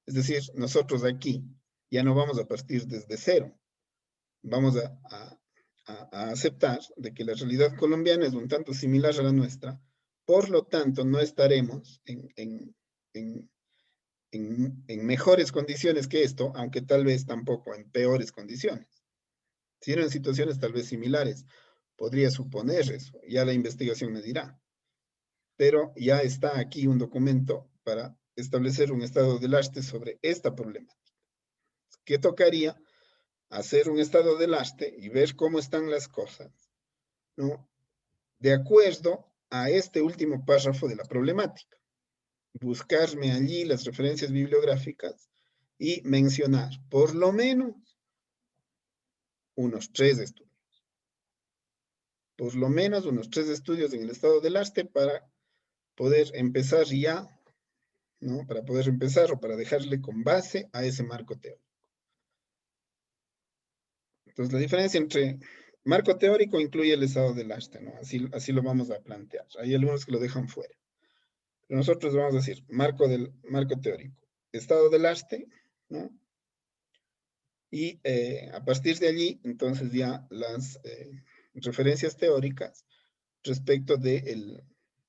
Es decir, nosotros aquí ya no vamos a partir desde cero. Vamos a aceptar de que la realidad colombiana es un tanto similar a la nuestra. Por lo tanto, no estaremos en mejores condiciones que esto, aunque tal vez tampoco en peores condiciones. Si eran situaciones tal vez similares, podría suponer eso, ya la investigación me dirá. Pero ya está aquí un documento para establecer un estado del arte sobre esta problemática. ¿Qué tocaría? Hacer un estado del arte y ver cómo están las cosas, ¿no?, de acuerdo a este último párrafo de la problemática. Buscarme allí las referencias bibliográficas y mencionar por lo menos unos 3 estudios. Por lo menos unos 3 estudios en el estado del arte para poder empezar ya, ¿no?, para poder empezar o para dejarle con base a ese marco teórico. Entonces, la diferencia entre marco teórico incluye el estado del arte, ¿no? Así lo vamos a plantear. Hay algunos que lo dejan fuera. Pero nosotros vamos a decir marco teórico, estado del arte, ¿no? Y a partir de allí, entonces ya las referencias teóricas respecto del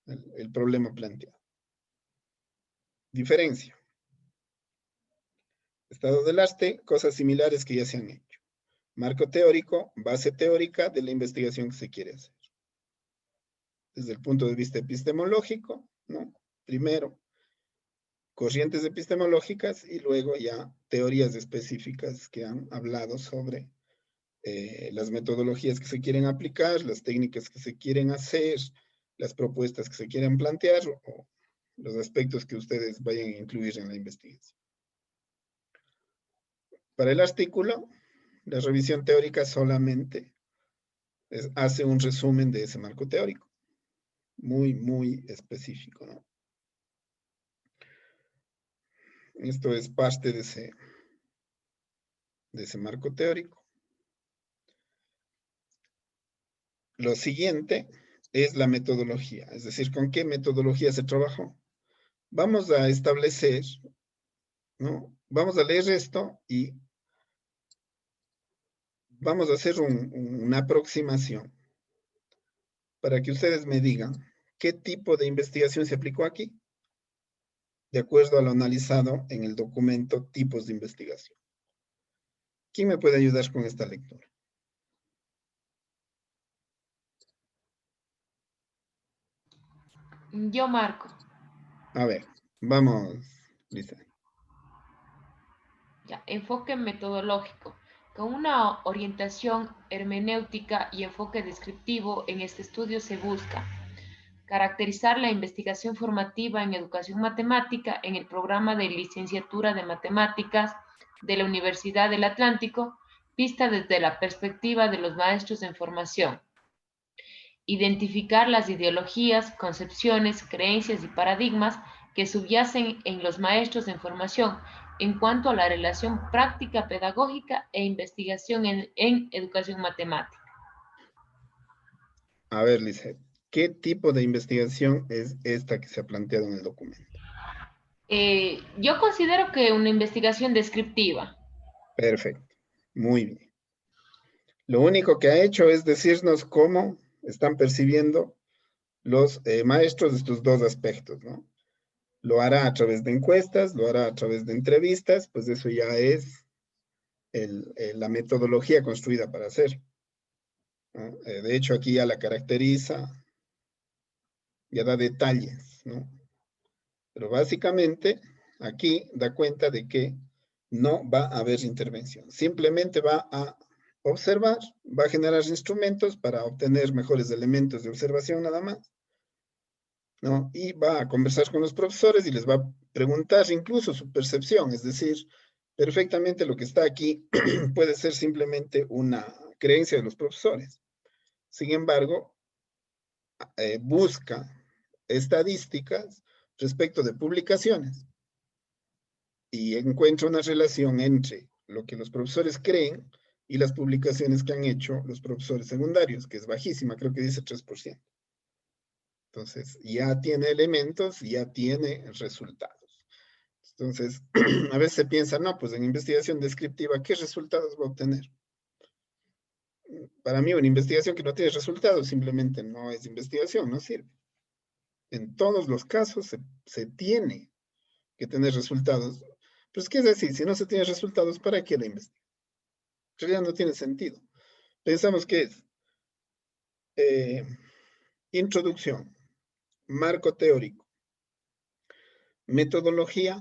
el problema planteado. Diferencia. Estado del arte, cosas similares que ya se han hecho. Marco teórico, base teórica de la investigación que se quiere hacer. Desde el punto de vista epistemológico, ¿no? Primero, corrientes epistemológicas y luego ya teorías específicas que han hablado sobre las metodologías que se quieren aplicar, las técnicas que se quieren hacer, las propuestas que se quieren plantear o los aspectos que ustedes vayan a incluir en la investigación. Para el artículo, la revisión teórica solamente hace un resumen de ese marco teórico, muy específico, ¿no? Esto es parte de ese marco teórico. Lo siguiente es la metodología, es decir, ¿con qué metodología se trabajó? Vamos a establecer, ¿no? Vamos a leer esto y vamos a hacer una aproximación para que ustedes me digan qué tipo de investigación se aplicó aquí, de acuerdo a lo analizado en el documento Tipos de Investigación. ¿Quién me puede ayudar con esta lectura? Yo marco. A ver, vamos, Lisa. Ya, enfoque metodológico. Con una orientación hermenéutica y enfoque descriptivo, en este estudio se busca caracterizar la investigación formativa en educación matemática en el programa de licenciatura de matemáticas de la Universidad del Atlántico, vista desde la perspectiva de los maestros en formación. Identificar las ideologías, concepciones, creencias y paradigmas que subyacen en los maestros en formación en cuanto a la relación práctica pedagógica e investigación en educación matemática. A ver, Lizeth, ¿qué tipo de investigación es esta que se ha planteado en el documento? Yo considero que una investigación descriptiva. Perfecto, muy bien. Lo único que ha hecho es decirnos cómo están percibiendo los maestros estos dos aspectos, ¿no? Lo hará a través de encuestas, lo hará a través de entrevistas, pues eso ya es la metodología construida para hacer, ¿no? De hecho, aquí ya la caracteriza, ya da detalles, ¿no? Pero básicamente, aquí da cuenta de que no va a haber intervención. Simplemente va a observar, va a generar instrumentos para obtener mejores elementos de observación nada más, ¿no? Y va a conversar con los profesores y les va a preguntar incluso su percepción, es decir, perfectamente lo que está aquí puede ser simplemente una creencia de los profesores. Sin embargo, busca estadísticas respecto de publicaciones y encuentra una relación entre lo que los profesores creen y las publicaciones que han hecho los profesores secundarios, que es bajísima, creo que dice 3%. Entonces, ya tiene elementos, ya tiene resultados. Entonces, a veces se piensa, no, pues en investigación descriptiva, ¿qué resultados va a obtener? Para mí, una investigación que no tiene resultados simplemente no es investigación, no sirve. En todos los casos se tiene que tener resultados. Pues, ¿qué es decir? Si no se tiene resultados, ¿para qué la investigación? En realidad no tiene sentido. Pensamos que es introducción, marco teórico, metodología,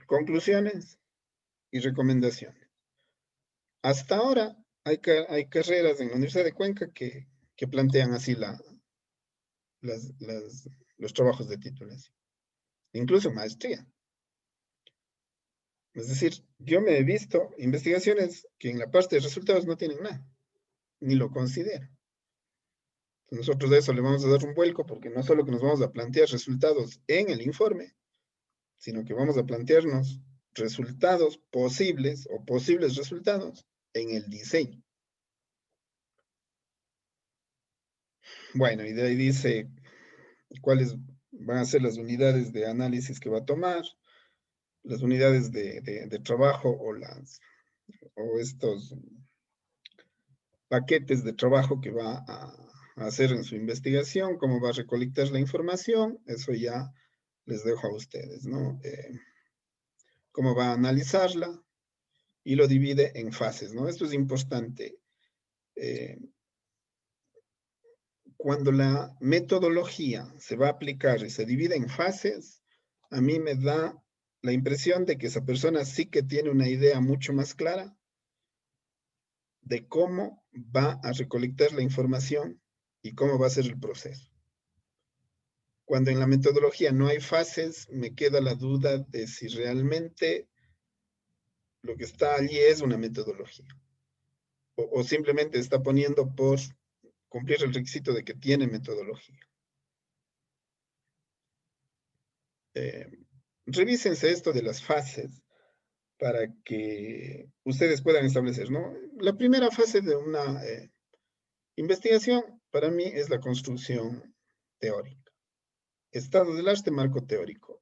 conclusiones y recomendaciones. Hasta ahora hay carreras en la Universidad de Cuenca que plantean así los trabajos de titulación, incluso maestría. Es decir, yo me he visto investigaciones que en la parte de resultados no tienen nada, ni lo considero. Nosotros de eso le vamos a dar un vuelco porque no solo que nos vamos a plantear resultados en el informe, sino que vamos a plantearnos resultados posibles o posibles resultados en el diseño. Bueno, y de ahí dice cuáles van a ser las unidades de análisis que va a tomar, las unidades de trabajo o estos paquetes de trabajo que va a hacer en su investigación, cómo va a recolectar la información, eso ya les dejo a ustedes, ¿no? Cómo va a analizarla y lo divide en fases, ¿no? Esto es importante. Cuando la metodología se va a aplicar y se divide en fases, a mí me da la impresión de que esa persona sí que tiene una idea mucho más clara de cómo va a recolectar la información y cómo va a ser el proceso. Cuando en la metodología no hay fases, me queda la duda de si realmente lo que está allí es una metodología. O simplemente está poniendo por cumplir el requisito de que tiene metodología. Revísense esto de las fases para que ustedes puedan establecer, ¿no? La primera fase de una investigación para mí es la construcción teórica. Estado del arte, marco teórico.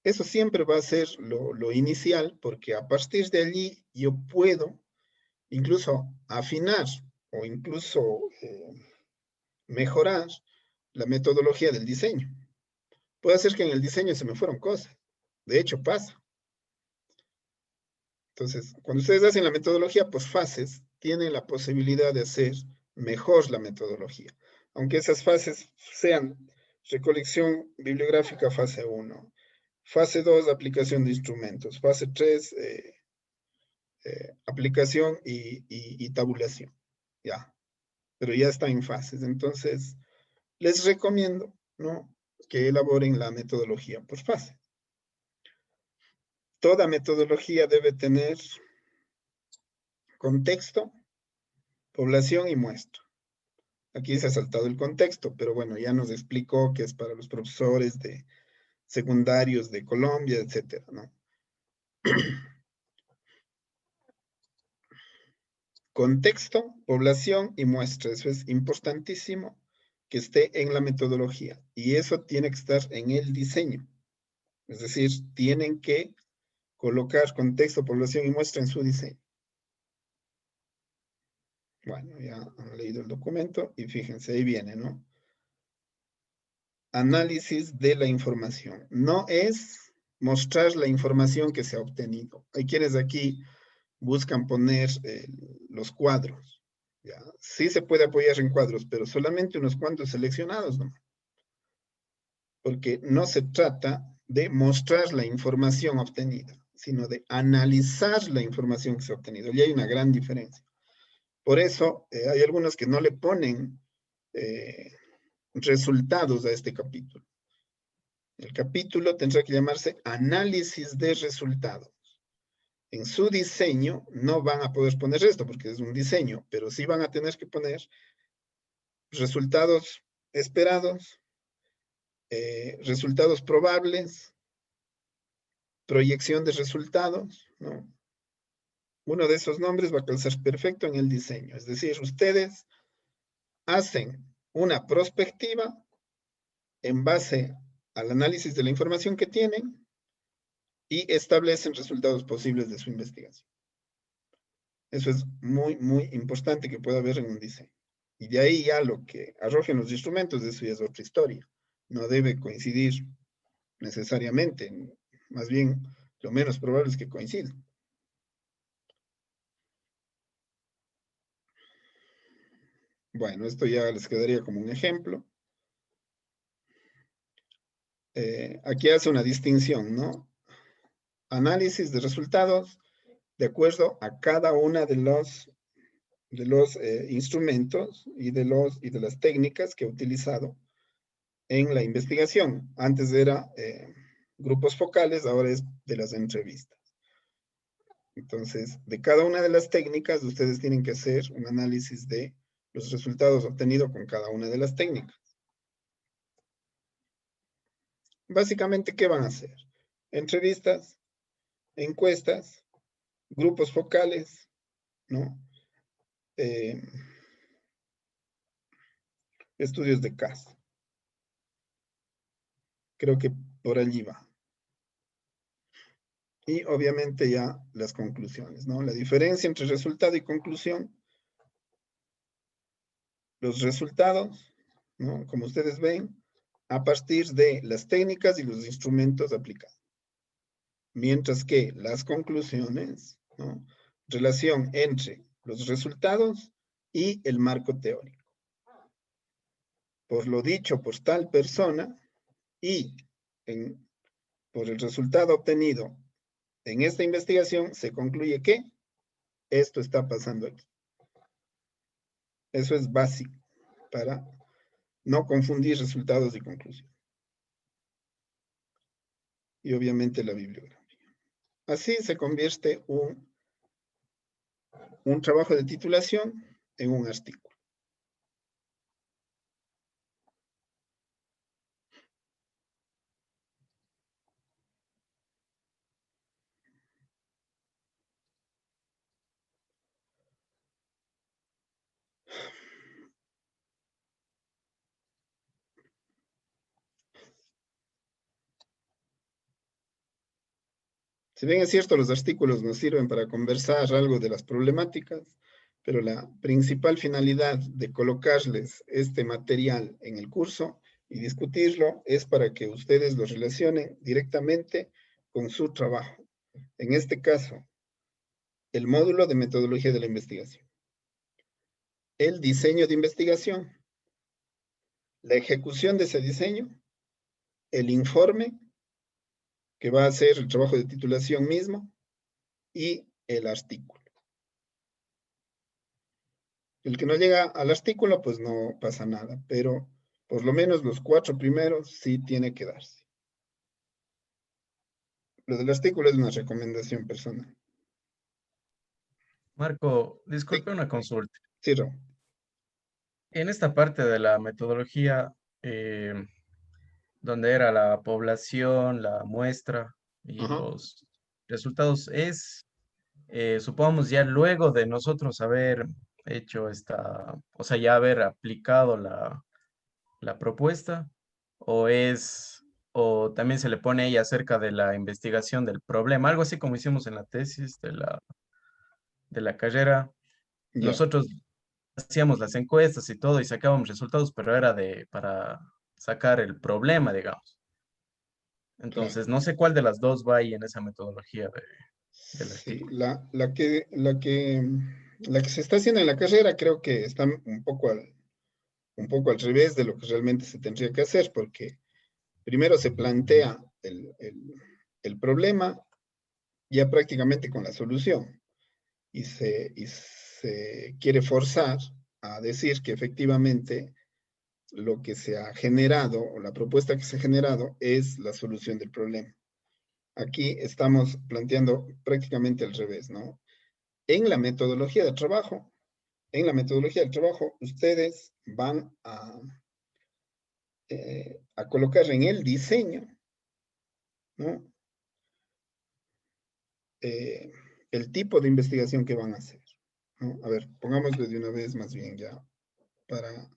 Eso siempre va a ser lo inicial porque a partir de allí yo puedo incluso afinar o incluso mejorar la metodología del diseño. Puede ser que en el diseño se me fueron cosas. De hecho, pasa. Entonces, cuando ustedes hacen la metodología por fases, tienen la posibilidad de hacer mejor la metodología. Aunque esas fases sean recolección bibliográfica fase 1, fase 2, aplicación de instrumentos, fase 3, aplicación y tabulación. Ya, pero ya está en fases. Entonces, les recomiendo, ¿no?, que elaboren la metodología por fase. toda metodología debe tener contexto, población y muestra. Aquí se ha saltado el contexto, pero bueno, ya nos explicó que es para los profesores de secundarios de Colombia, etcétera, ¿no? Contexto, población y muestra. Eso es importantísimo que esté en la metodología. Y eso tiene que estar en el diseño. Es decir, tienen que colocar contexto, población y muestra en su diseño. Bueno, ya han leído el documento y fíjense, ahí viene, ¿no? Análisis de la información. No es mostrar la información que se ha obtenido. Hay quienes aquí buscan poner los cuadros. ¿Ya? Sí se puede apoyar en cuadros, pero solamente unos cuantos seleccionados, ¿no? Porque no se trata de mostrar la información obtenida, sino de analizar la información que se ha obtenido. Y hay una gran diferencia. Por eso hay algunos que no le ponen resultados a este capítulo. El capítulo tendrá que llamarse análisis de resultados. En su diseño no van a poder poner esto porque es un diseño, pero sí van a tener que poner resultados esperados, resultados probables, proyección de resultados, ¿no? Uno de esos nombres va a calzar perfecto en el diseño. Es decir, ustedes hacen una prospectiva en base al análisis de la información que tienen y establecen resultados posibles de su investigación. Eso es muy, muy importante que pueda haber en un diseño. Y de ahí ya lo que arrojen los instrumentos, eso ya es otra historia. No debe coincidir necesariamente. Más bien, lo menos probable es que coincidan. Bueno, esto ya les quedaría como un ejemplo. Aquí hace una distinción, ¿no? Análisis de resultados de acuerdo a cada una de los instrumentos y de las técnicas que he utilizado en la investigación. Antes era grupos focales, ahora es de las entrevistas. Entonces, de cada una de las técnicas, ustedes tienen que hacer un análisis de los resultados obtenidos con cada una de las técnicas. Básicamente, ¿qué van a hacer? Entrevistas, encuestas, grupos focales, ¿no? Estudios de caso. Creo que por allí va. Y obviamente ya las conclusiones, ¿no? La diferencia entre resultado y conclusión. Los resultados, ¿no? Como ustedes ven, a partir de las técnicas y los instrumentos aplicados. Mientras que las conclusiones, ¿no? Relación entre los resultados y el marco teórico. Por lo dicho por tal persona y por el resultado obtenido en esta investigación, se concluye que esto está pasando aquí. Eso es básico para no confundir resultados y conclusión. Y obviamente la bibliografía. Así se convierte un trabajo de titulación en un artículo. Si bien es cierto, los artículos nos sirven para conversar algo de las problemáticas, pero la principal finalidad de colocarles este material en el curso y discutirlo es para que ustedes lo relacionen directamente con su trabajo. En este caso, el módulo de metodología de la investigación, el diseño de investigación, la ejecución de ese diseño, el informe, que va a ser el trabajo de titulación mismo, y el artículo. El que no llega al artículo, pues no pasa nada, pero por lo menos los 4 primeros sí tiene que darse. Lo del artículo es una recomendación personal. Marco, disculpe una consulta. Sí, Raúl. En esta parte de la metodología, donde era la población, la muestra y Ajá. los resultados, supongamos ya luego de nosotros haber hecho o sea, ya haber aplicado la propuesta, o también se le pone ahí acerca de la investigación del problema, algo así como hicimos en la tesis de la carrera. Ya, Nosotros hacíamos las encuestas y todo y sacábamos resultados, pero era para sacar el problema, digamos. claro. Entonces, no sé cuál de las dos va ahí en esa metodología del Sí, artículo. la que se está haciendo en la carrera creo que está un poco al revés de lo que realmente se tendría que hacer, porque primero se plantea el problema ya prácticamente con la solución y se quiere forzar a decir que efectivamente lo que se ha generado o la propuesta que se ha generado es la solución del problema. Aquí estamos planteando prácticamente al revés, ¿no? En la metodología de trabajo, ustedes van a colocar en el diseño, ¿no? El tipo de investigación que van a hacer, ¿no? A ver, pongámosle de una vez más bien ya para...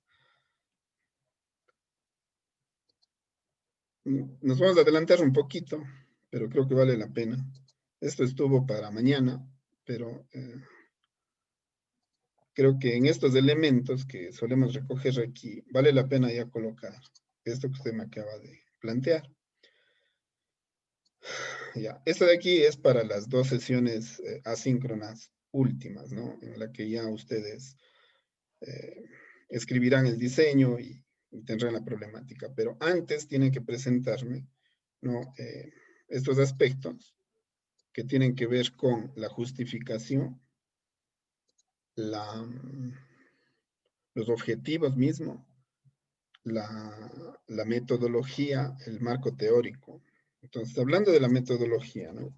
Nos vamos a adelantar un poquito, pero creo que vale la pena. Esto estuvo para mañana, pero creo que en estos elementos que solemos recoger aquí, vale la pena ya colocar esto que usted me acaba de plantear. Ya, esto de aquí es para las dos sesiones asíncronas últimas, ¿no? En la que ya ustedes escribirán el diseño y tendrán la problemática, pero antes tienen que presentarme, ¿no? Estos aspectos que tienen que ver con la justificación, los objetivos mismos, la metodología, el marco teórico. Entonces, hablando de la metodología, ¿no?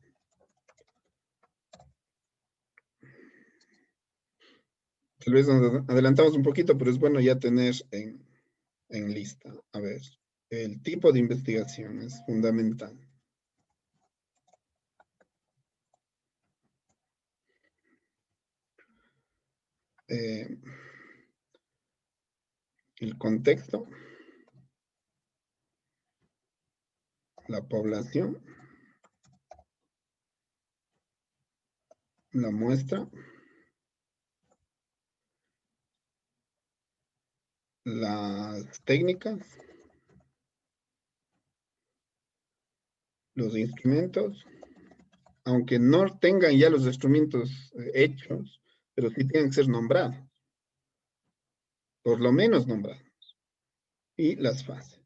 Tal vez nos adelantamos un poquito, pero es bueno ya tener en lista. A ver, el tipo de investigación es fundamental. El contexto, la población, la muestra, las técnicas, los instrumentos, aunque no tengan ya los instrumentos hechos, pero sí tienen que ser nombrados, por lo menos nombrados, y las fases.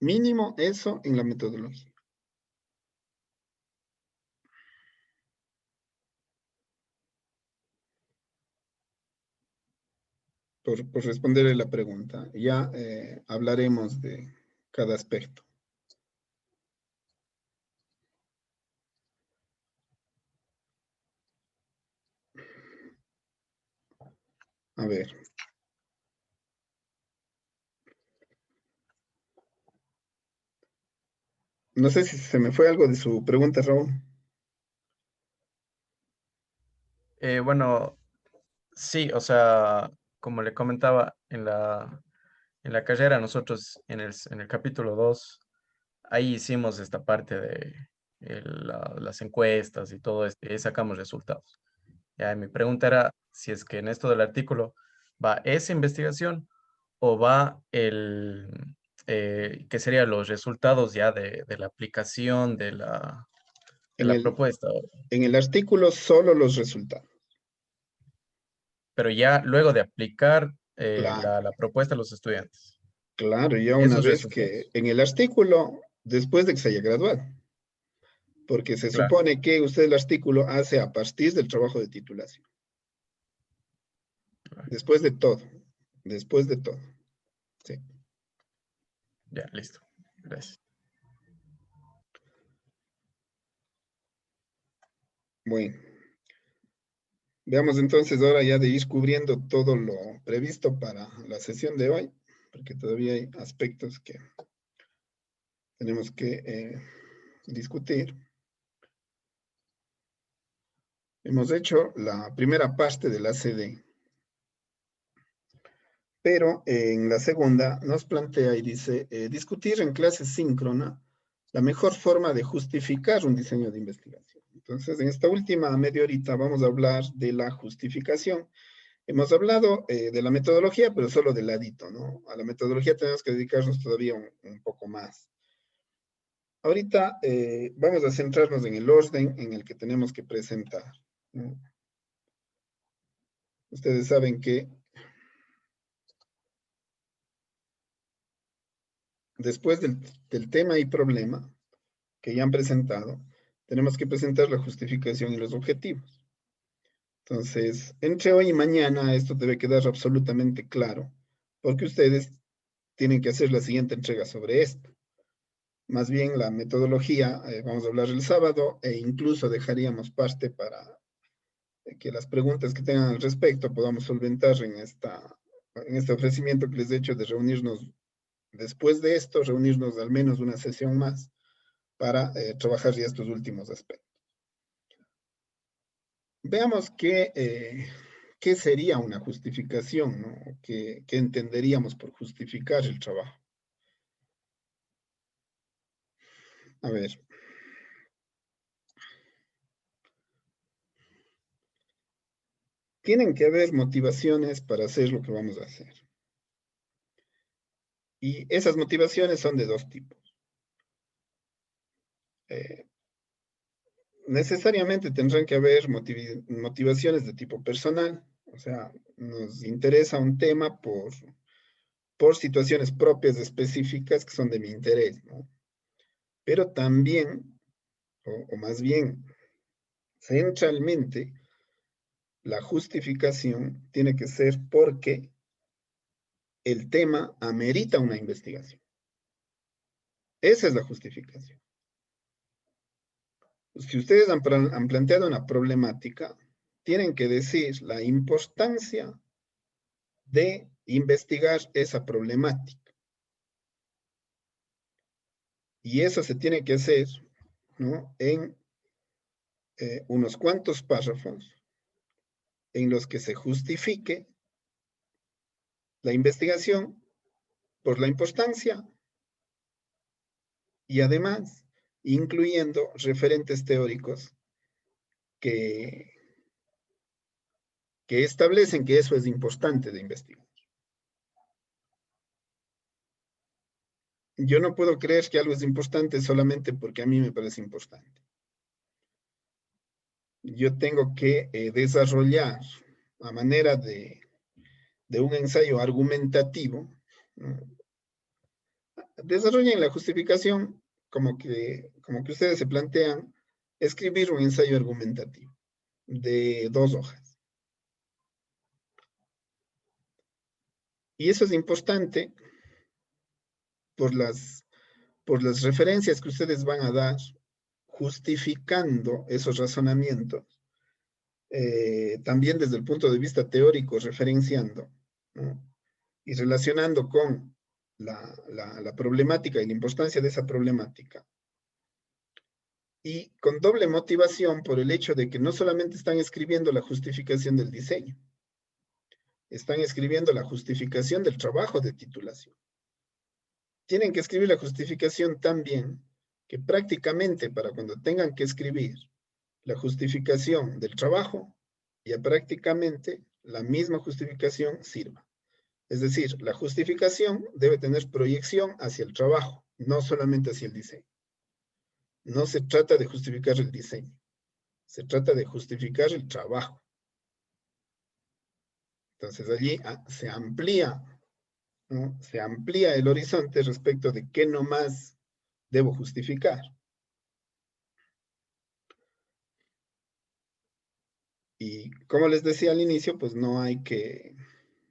Mínimo eso en la metodología. Por responderle la pregunta. Ya hablaremos de cada aspecto. A ver. No sé si se me fue algo de su pregunta, Raúl. Bueno, sí, o sea, como le comentaba, en la carrera nosotros en el capítulo 2 ahí hicimos esta parte de las encuestas y todo esto, y ahí sacamos resultados. Ya, mi pregunta era si es que en esto del artículo va esa investigación o va que serían los resultados ya de la aplicación de En la el, propuesta, en el artículo solo los resultados. pero ya luego de aplicar Claro, la propuesta a los estudiantes. claro, ya una Esos vez que resultados. en el artículo, después de que se haya graduado, porque se Claro. supone que usted el artículo hace a partir del trabajo de titulación. Después de todo, después de todo. Sí. Ya, listo. Gracias. Bueno, veamos entonces ahora ya de ir cubriendo todo lo previsto para la sesión de hoy, porque todavía hay aspectos que tenemos que discutir. Hemos hecho la primera parte de la CD, pero en la segunda nos plantea y dice, discutir en clase síncrona la mejor forma de justificar un diseño de investigación. Entonces, en esta última media horita vamos a hablar de la justificación. Hemos hablado de la metodología, pero solo de ladito, ¿no? A la metodología tenemos que dedicarnos todavía un poco más. Ahorita vamos a centrarnos en el orden en el que tenemos que presentar, ¿no? Ustedes saben que después del tema y problema que ya han presentado, tenemos que presentar la justificación y los objetivos. Entonces, entre hoy y mañana esto debe quedar absolutamente claro, porque ustedes tienen que hacer la siguiente entrega sobre esto. Más bien la metodología, vamos a hablar el sábado, e incluso dejaríamos parte para que las preguntas que tengan al respecto podamos solventar en este ofrecimiento que les he hecho de reunirnos después de esto, reunirnos al menos una sesión más para trabajar ya estos últimos aspectos. Veamos qué sería una justificación, ¿no? ¿Qué entenderíamos por justificar el trabajo? A ver. Tienen que haber motivaciones para hacer lo que vamos a hacer. Y esas motivaciones son de dos tipos. Necesariamente tendrán que haber motivaciones de tipo personal. O sea, nos interesa un tema por situaciones propias específicas que son de mi interés, ¿no? Pero también, o más bien, centralmente, la justificación tiene que ser porque el tema amerita una investigación. Esa es la justificación. Si ustedes han planteado una problemática, tienen que decir la importancia de investigar esa problemática. Y eso se tiene que hacer, ¿no?, en unos cuantos párrafos en los que se justifique la investigación por la importancia y además incluyendo referentes teóricos que establecen que eso es importante de investigar. Yo no puedo creer que algo es importante solamente porque a mí me parece importante. Yo tengo que desarrollar a manera de un ensayo argumentativo, ¿no? Desarrollen la justificación como que ustedes se plantean escribir un ensayo argumentativo de 2 hojas. Y eso es importante por las referencias que ustedes van a dar justificando esos razonamientos, también desde el punto de vista teórico, referenciando, ¿no?, y relacionando con la problemática y la importancia de esa problemática. Y con doble motivación por el hecho de que no solamente están escribiendo la justificación del diseño, están escribiendo la justificación del trabajo de titulación. Tienen que escribir la justificación también, que prácticamente para cuando tengan que escribir la justificación del trabajo, ya prácticamente la misma justificación sirva. Es decir, la justificación debe tener proyección hacia el trabajo, no solamente hacia el diseño. No se trata de justificar el diseño, se trata de justificar el trabajo. Entonces allí se amplía, ¿no?, se amplía el horizonte respecto de qué nomás debo justificar. Y como les decía al inicio, pues no hay que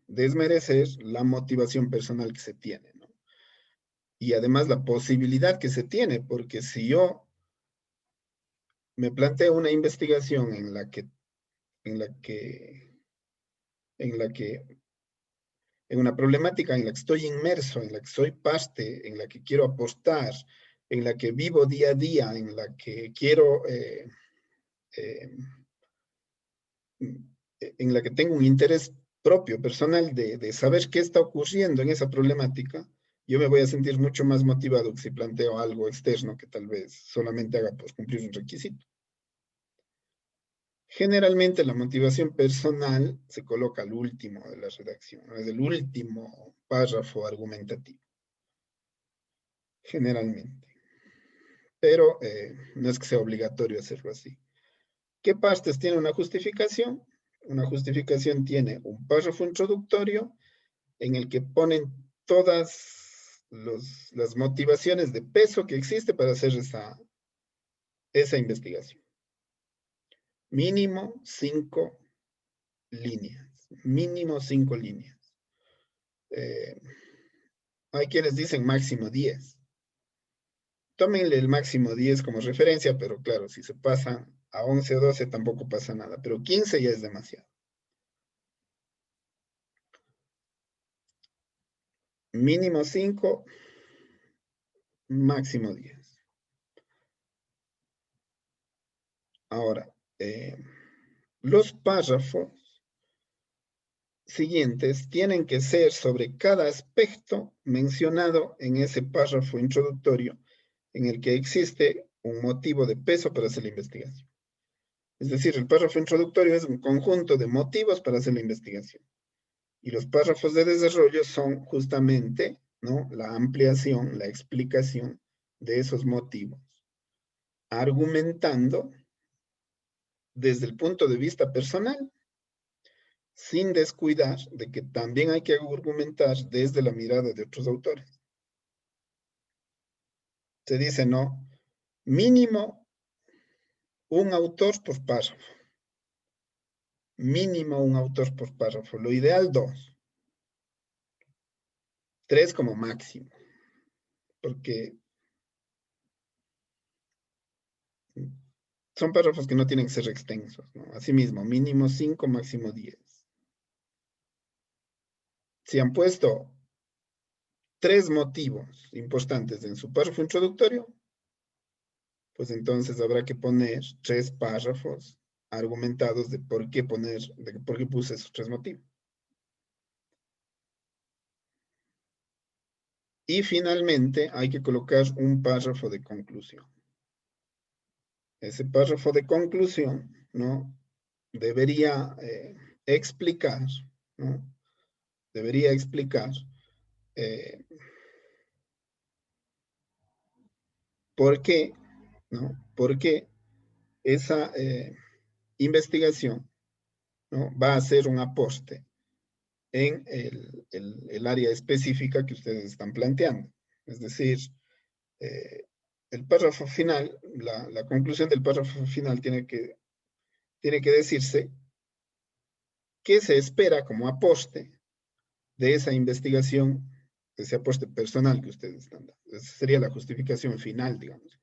desmerecer la motivación personal que se tiene, ¿no? Y además la posibilidad que se tiene, porque si yo me planteo una investigación en una problemática en la que estoy inmerso, en la que soy parte, en la que quiero apostar, en la que vivo día a día, en la que quiero, en la que tengo un interés propio, personal, de saber qué está ocurriendo en esa problemática, yo me voy a sentir mucho más motivado que si planteo algo externo que tal vez solamente haga pues, cumplir un requisito. Generalmente la motivación personal se coloca al último de la redacción, ¿no? Es el último párrafo argumentativo. Generalmente. Pero no es que sea obligatorio hacerlo así. ¿Qué partes tiene una justificación? Una justificación tiene un párrafo introductorio en el que ponen todas las motivaciones de peso que existe para hacer esa investigación. Mínimo 5 líneas. Mínimo 5 líneas. Hay quienes dicen máximo 10. Tómenle el máximo 10 como referencia, pero claro, si se pasan a 11 o 12 tampoco pasa nada, pero 15 ya es demasiado. Mínimo 5, máximo 10. Ahora, los párrafos siguientes tienen que ser sobre cada aspecto mencionado en ese párrafo introductorio en el que existe un motivo de peso para hacer la investigación. Es decir, el párrafo introductorio es un conjunto de motivos para hacer la investigación. Y los párrafos de desarrollo son justamente, ¿no?, la ampliación, la explicación de esos motivos, argumentando desde el punto de vista personal, sin descuidar de que también hay que argumentar desde la mirada de otros autores. Se dice, no, mínimo un autor por párrafo. Mínimo un autor por párrafo. Lo ideal 2. 3 como máximo. Porque son párrafos que no tienen que ser extensos, ¿no? Asimismo, mínimo 5, máximo 10. Si han puesto 3 motivos importantes en su párrafo introductorio, pues entonces habrá que poner 3 párrafos argumentados de por qué puse esos 3 motivos. Y finalmente hay que colocar un párrafo de conclusión. Ese párrafo de conclusión, ¿no?, debería explicar, ¿no?, debería explicar por qué, ¿no?, por qué esa investigación, ¿no?, va a ser un aporte en el área específica que ustedes están planteando. Es decir, el párrafo final, la conclusión del párrafo final tiene que decirse qué se espera como aporte de esa investigación, de ese aporte personal que ustedes están dando. Esa sería la justificación final, digamos.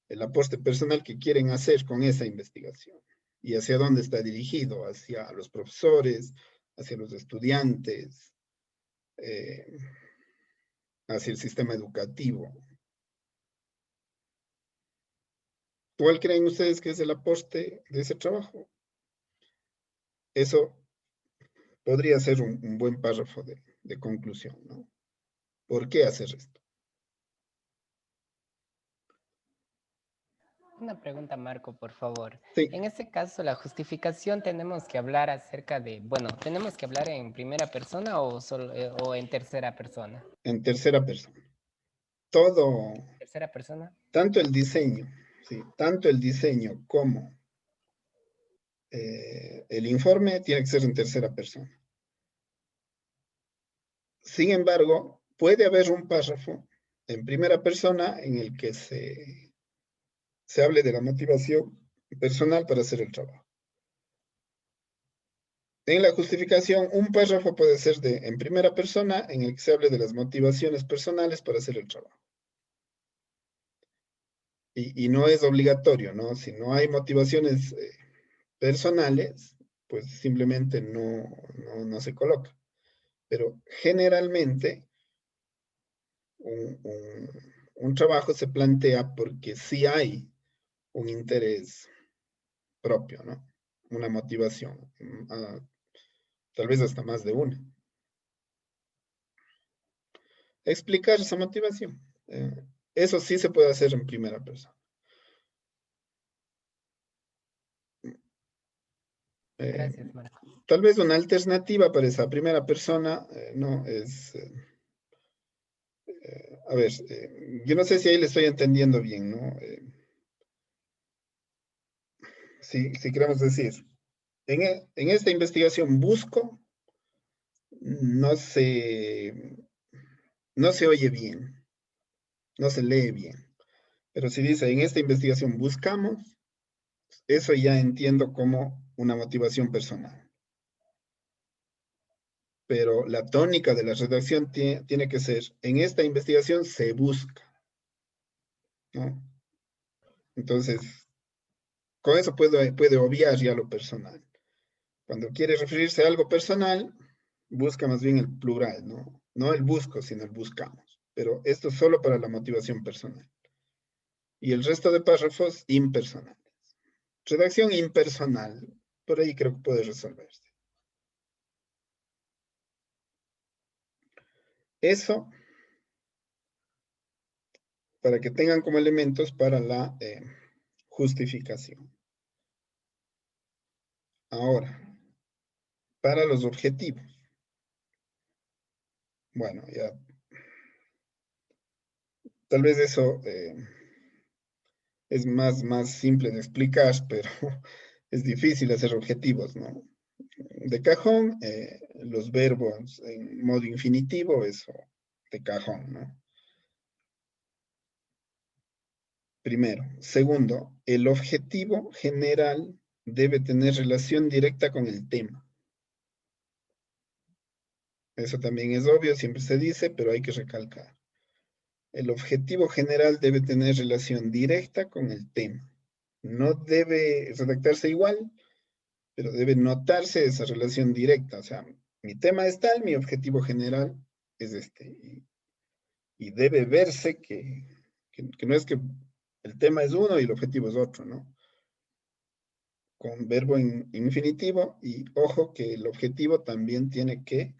El aporte personal que quieren hacer con esa investigación. Y hacia dónde está dirigido, hacia los profesores, hacia los estudiantes, hacia el sistema educativo. ¿Cuál creen ustedes que es el aporte de ese trabajo? Eso podría ser un buen párrafo de conclusión, ¿no? ¿Por qué hacer esto? Una pregunta, Marco, por favor. Sí. En este caso, la justificación tenemos que hablar acerca de, bueno, ¿tenemos que hablar en primera persona o, solo, o en tercera persona? En tercera persona. Todo. ¿Tercera persona? Tanto el diseño, sí, tanto el diseño como el informe tiene que ser en tercera persona. Sin embargo, puede haber un párrafo en primera persona en el que se hable de la motivación personal para hacer el trabajo. En la justificación, un párrafo puede ser en primera persona en el que se hable de las motivaciones personales para hacer el trabajo. y no es obligatorio, ¿no? Si no hay motivaciones personales, pues simplemente no se coloca. Pero generalmente un trabajo se plantea porque sí hay un interés propio, ¿no? Una motivación, tal vez hasta más de una. Explicar esa motivación. Eso sí se puede hacer en primera persona. Gracias, Marco. Tal vez una alternativa para esa primera persona, no, es... a ver, yo no sé si ahí le estoy entendiendo bien, ¿no? Si queremos decir, en esta investigación busco, no se oye bien, no se lee bien. Pero si dice, en esta investigación buscamos, eso ya entiendo como una motivación personal. Pero la tónica de la redacción tiene que ser, en esta investigación se busca, ¿no? Entonces, con eso puede obviar ya lo personal. Cuando quiere referirse a algo personal, busca más bien el plural, ¿no? No el busco, sino el buscamos. Pero esto es solo para la motivación personal. Y el resto de párrafos, impersonales. Redacción impersonal, por ahí creo que puede resolverse. Eso, para que tengan como elementos para la justificación. Ahora, para los objetivos. Bueno, ya. Tal vez eso es más simple de explicar, pero es difícil hacer objetivos, ¿no? De cajón, los verbos en modo infinitivo, eso de cajón, ¿no? Primero. Segundo, el objetivo general debe tener relación directa con el tema. Eso también es obvio, siempre se dice, pero hay que recalcar. El objetivo general debe tener relación directa con el tema. No debe redactarse igual, pero debe notarse esa relación directa. O sea, mi tema es tal, mi objetivo general es este. Y debe verse que no es que el tema es uno y el objetivo es otro, ¿no? Con verbo infinitivo y ojo que el objetivo también tiene que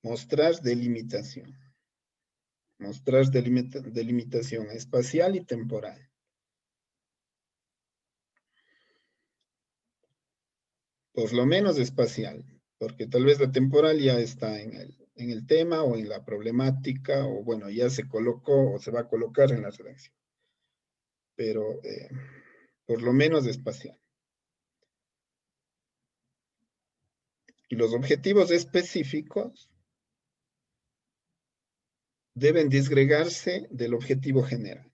mostrar delimitación. Mostrar delimitación espacial y temporal. Por lo menos espacial, porque tal vez la temporal ya está en el tema o en la problemática, o bueno, ya se colocó o se va a colocar en la redacción. Pero por lo menos espacial. Y los objetivos específicos deben disgregarse del objetivo general.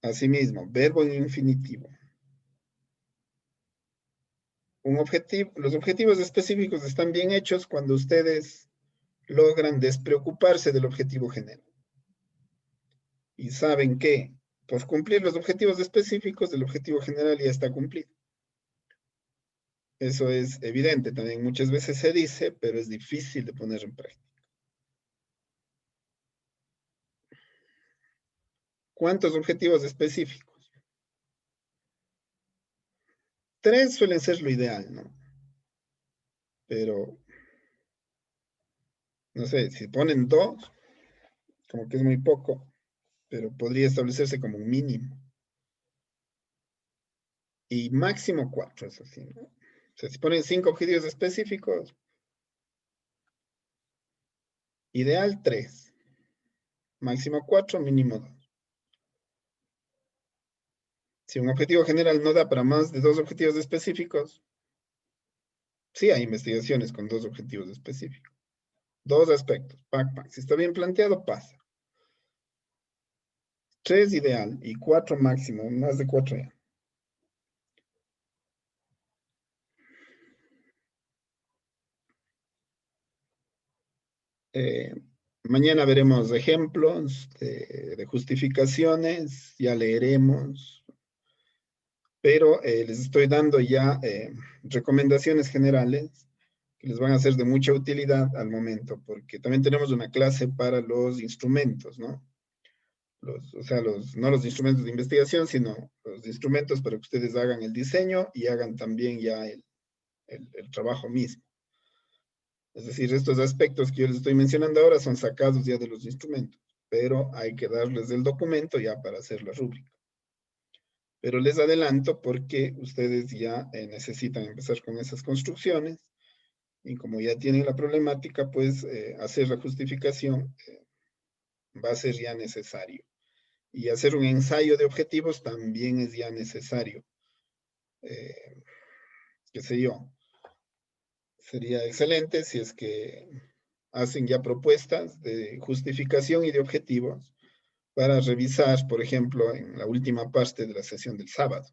Asimismo, verbo en infinitivo. Los objetivos específicos están bien hechos cuando ustedes logran despreocuparse del objetivo general. Y saben que por cumplir los objetivos específicos, el objetivo general ya está cumplido. Eso es evidente, también muchas veces se dice, pero es difícil de poner en práctica. ¿Cuántos objetivos específicos? 3 suelen ser lo ideal, ¿no? Pero, no sé, si ponen 2, como que es muy poco, pero podría establecerse como un mínimo. Y máximo 4, eso sí, ¿no? O sea, si ponen 5 objetivos específicos, ideal 3, máximo 4, mínimo 2. Si un objetivo general no da para más de 2 objetivos específicos, sí hay investigaciones con 2 objetivos específicos. 2 aspectos, pac. Si está bien planteado, pasa. 3 ideal y 4 máximo, más de 4 ya. Mañana veremos ejemplos de justificaciones, ya leeremos, pero les estoy dando ya recomendaciones generales que les van a ser de mucha utilidad al momento, porque también tenemos una clase para los instrumentos, ¿no? O sea, no los instrumentos de investigación, sino los instrumentos para que ustedes hagan el diseño y hagan también ya el trabajo mismo. Es decir, estos aspectos que yo les estoy mencionando ahora son sacados ya de los instrumentos, pero hay que darles el documento ya para hacer la rúbrica. Pero les adelanto porque ustedes ya necesitan empezar con esas construcciones y como ya tienen la problemática, pues hacer la justificación va a ser ya necesario. Y hacer un ensayo de objetivos también es ya necesario. Qué sé yo. Sería excelente si es que hacen ya propuestas de justificación y de objetivos para revisar, por ejemplo, en la última parte de la sesión del sábado.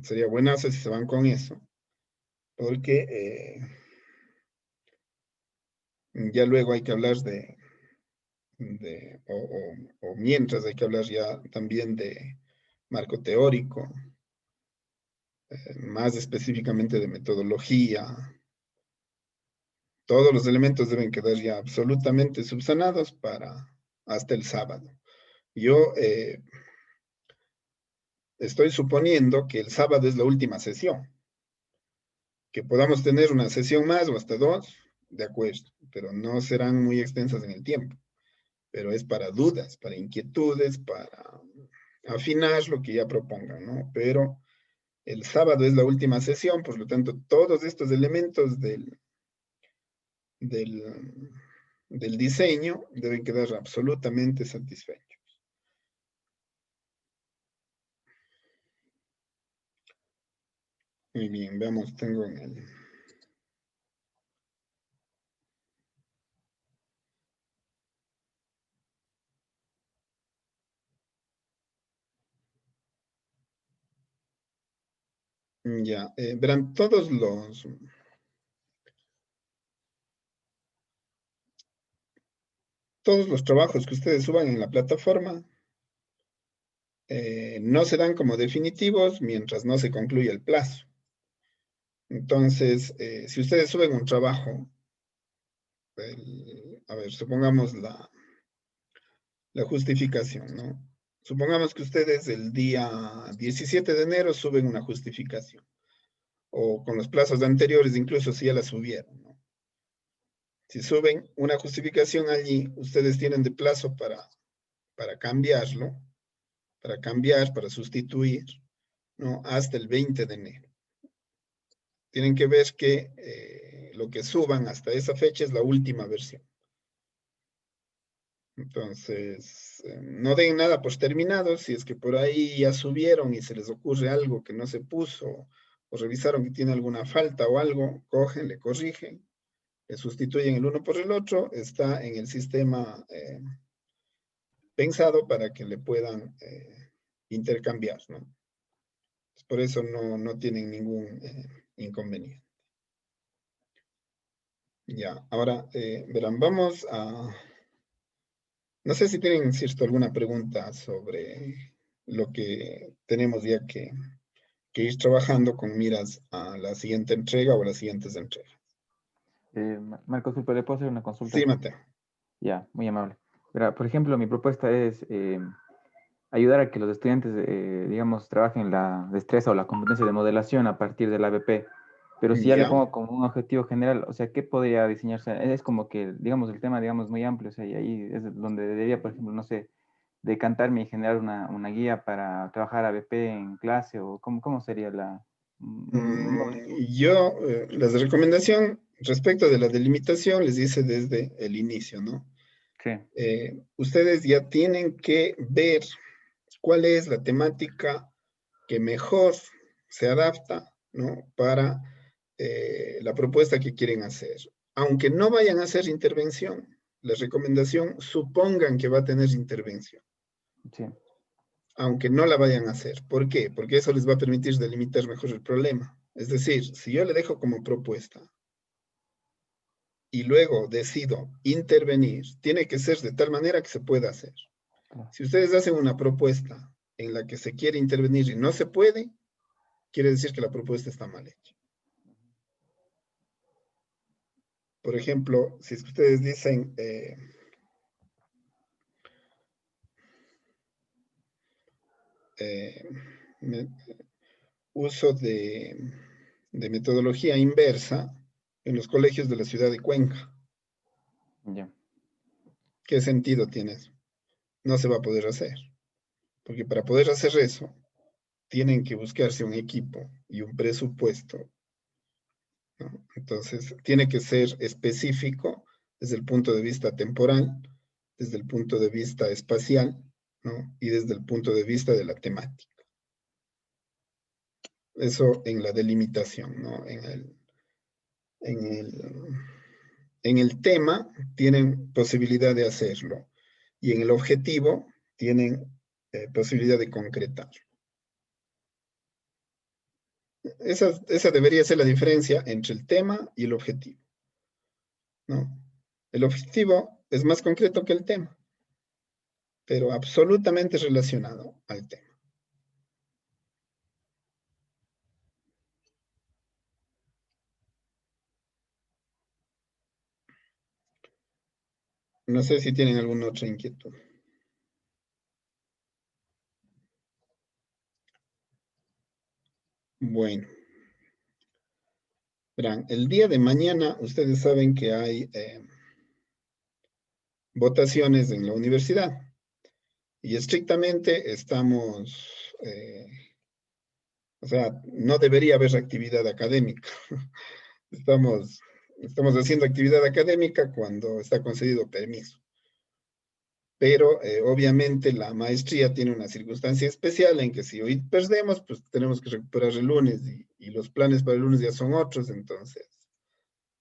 Sería buenazo si se van con eso, porque ya luego hay que hablar o mientras hay que hablar ya también de marco teórico, más específicamente de metodología. Todos los elementos deben quedar ya absolutamente subsanados para hasta el sábado. Yo estoy suponiendo que el sábado es la última sesión. Que podamos tener una sesión más o hasta dos, de acuerdo, pero no serán muy extensas en el tiempo. Pero es para dudas, para inquietudes, para afinar lo que ya propongan, ¿no? Pero el sábado es la última sesión, por lo tanto, todos estos elementos del diseño deben quedar absolutamente satisfechos. Muy bien, veamos, tengo en el... Ya, verán, todos los trabajos que ustedes suban en la plataforma no se dan como definitivos mientras no se concluya el plazo. Entonces, si ustedes suben un trabajo, a ver, supongamos la justificación, ¿no? Supongamos que ustedes el día 17 de enero suben una justificación, o con los plazos anteriores incluso si ya la subieron, ¿no? Si suben una justificación allí, ustedes tienen de plazo para cambiarlo, para sustituir, ¿no? Hasta el 20 de enero. Tienen que ver que lo que suban hasta esa fecha es la última versión. Entonces, no den nada por terminado. Si es que por ahí ya subieron y se les ocurre algo que no se puso, o revisaron que tiene alguna falta o algo, cogen, le corrigen, le sustituyen el uno por el otro, está en el sistema pensado para que le puedan intercambiar, ¿no? Por eso no tienen ningún inconveniente. Ya, ahora, verán, vamos a... No sé si tienen, cierto, alguna pregunta sobre lo que tenemos ya que ir trabajando con miras a la siguiente entrega o a las siguientes entregas. Marcos, ¿le puedo hacer una consulta? Sí, Mateo. Ya, muy amable. Verá, por ejemplo, mi propuesta es ayudar a que los estudiantes, digamos, trabajen la destreza o la competencia de modelación a partir del ABP. Pero si ya le pongo como un objetivo general, o sea, ¿qué podría diseñarse? Es como que, digamos, el tema, digamos, muy amplio, o sea, y ahí es donde debería, por ejemplo, no sé, decantarme y generar una guía para trabajar ABP en clase, o cómo sería la... Yo, las recomendación respecto de la delimitación les dice desde el inicio, ¿no? Sí. Ustedes ya tienen que ver cuál es la temática que mejor se adapta, ¿no? Para la propuesta que quieren hacer. Aunque no vayan a hacer intervención, la recomendación supongan que va a tener intervención. Sí. Aunque no la vayan a hacer. ¿Por qué? Porque eso les va a permitir delimitar mejor el problema. Es decir, si yo le dejo como propuesta y luego decido intervenir, tiene que ser de tal manera que se pueda hacer. Si ustedes hacen una propuesta en la que se quiere intervenir y no se puede, quiere decir que la propuesta está mal hecha. Por ejemplo, si es que ustedes dicen, uso de metodología inversa en los colegios de la ciudad de Cuenca. Ya. ¿Qué sentido tiene eso? No se va a poder hacer. Porque para poder hacer eso, tienen que buscarse un equipo y un presupuesto, ¿no? Entonces, tiene que ser específico desde el punto de vista temporal, desde el punto de vista espacial, ¿no? Y desde el punto de vista de la temática. Eso en la delimitación, ¿no? En el tema tienen posibilidad de hacerlo y en el objetivo tienen posibilidad de concretarlo. Esa debería ser la diferencia entre el tema y el objetivo, ¿no? El objetivo es más concreto que el tema, pero absolutamente relacionado al tema. No sé si tienen alguna otra inquietud. Bueno. Verán, el día de mañana ustedes saben que hay votaciones en la universidad y estrictamente estamos, o sea, no debería haber actividad académica. Estamos haciendo actividad académica cuando está concedido permiso. Pero obviamente la maestría tiene una circunstancia especial en que si hoy perdemos, pues tenemos que recuperar el lunes y los planes para el lunes ya son otros, entonces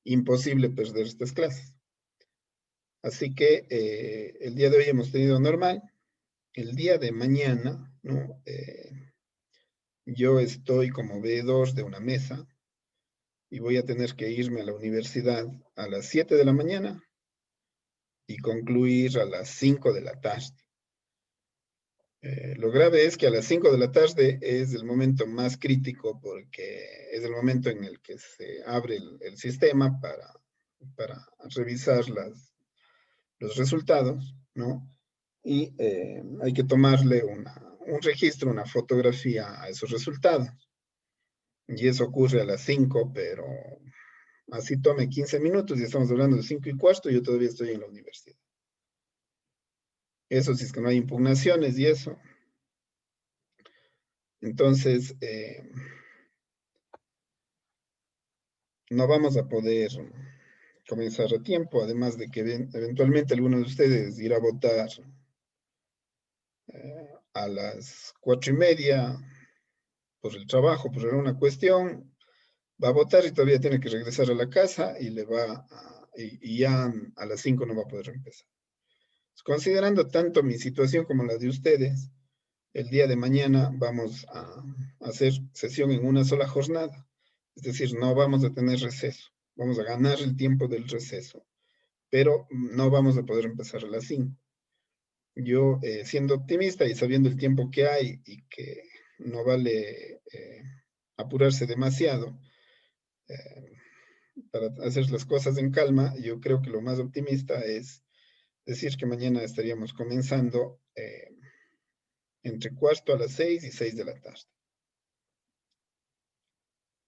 imposible perder estas clases. Así que el día de hoy hemos tenido normal. El día de mañana, ¿no? Yo estoy como veedor de una mesa y voy a tener que irme a la universidad a las 7 de la mañana y concluir a las 5 de la tarde. Lo grave es que a las 5 de la tarde es el momento más crítico porque es el momento en el que se abre el sistema para revisar los resultados, ¿no? Y hay que tomarle un registro, una fotografía a esos resultados. Y eso ocurre a las 5, pero así tome 15 minutos y estamos hablando de 5:15 y yo todavía estoy en la universidad. Eso si es que no hay impugnaciones y eso. Entonces, no vamos a poder comenzar a tiempo, además de que eventualmente alguno de ustedes irá a votar a las 4:30 por el trabajo, por alguna cuestión, va a votar y todavía tiene que regresar a la casa y y ya a las 5 no va a poder empezar. Considerando tanto mi situación como la de ustedes, el día de mañana vamos a hacer sesión en una sola jornada. Es decir, no vamos a tener receso. Vamos a ganar el tiempo del receso, pero no vamos a poder empezar a las 5. Yo, siendo optimista y sabiendo el tiempo que hay y que no vale apurarse demasiado para hacer las cosas en calma, yo creo que lo más optimista es decir que mañana estaríamos comenzando entre 5:45 y 6 de la tarde.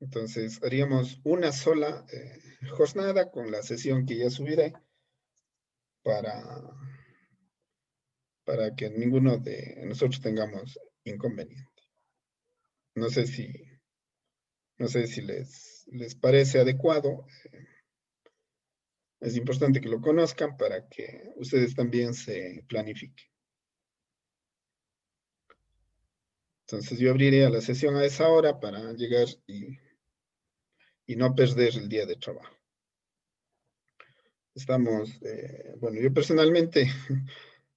Entonces, haríamos una sola jornada con la sesión que ya subiré para que ninguno de nosotros tengamos inconveniente. No sé si les parece adecuado. Es importante que lo conozcan para que ustedes también se planifiquen. Entonces yo abriré a la sesión a esa hora para llegar y no perder el día de trabajo. Estamos, bueno, yo personalmente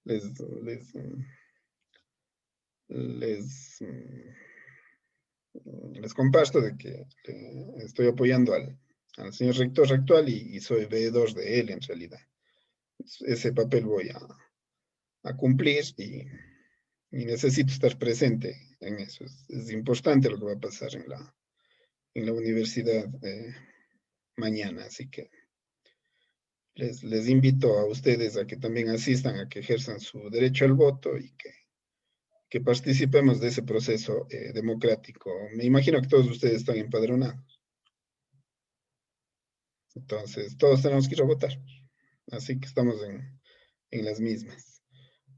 les comparto de que estoy apoyando al al señor rector actual y soy veedor de él en realidad. Ese papel voy a cumplir y necesito estar presente en eso. Es importante lo que va a pasar en la universidad mañana, así que les invito a ustedes a que también asistan, a que ejerzan su derecho al voto y que participemos de ese proceso democrático. Me imagino que todos ustedes están empadronados. Entonces, todos tenemos que ir a votar. Así que estamos en las mismas.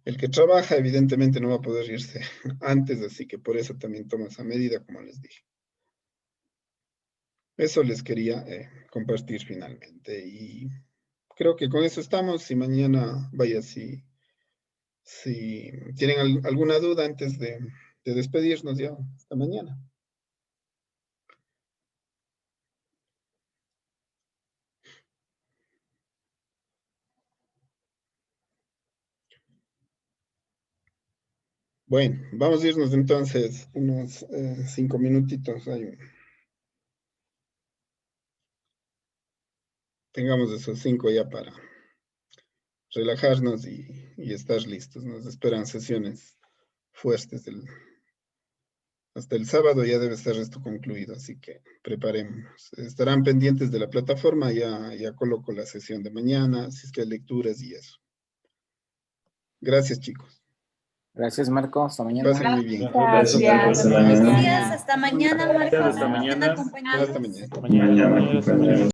El que trabaja, evidentemente, no va a poder irse antes, así que por eso también tomo esa medida, como les dije. Eso les quería compartir finalmente. Y creo que con eso estamos. Y mañana, vaya, si tienen alguna duda antes de despedirnos ya, hasta mañana. Bueno, vamos a irnos entonces unos 5 minutitos. Tengamos esos 5 ya para relajarnos y estar listos. Nos esperan sesiones fuertes. Hasta el sábado ya debe estar esto concluido, así que preparémonos. Estarán pendientes de la plataforma, ya coloco la sesión de mañana, si es que hay lecturas y eso. Gracias, chicos. Gracias, Marco. Hasta mañana. Pasen muy bien. Gracias. Gracias. Hasta mañana, Marco. Hasta mañana. Hasta mañana. Hasta mañana.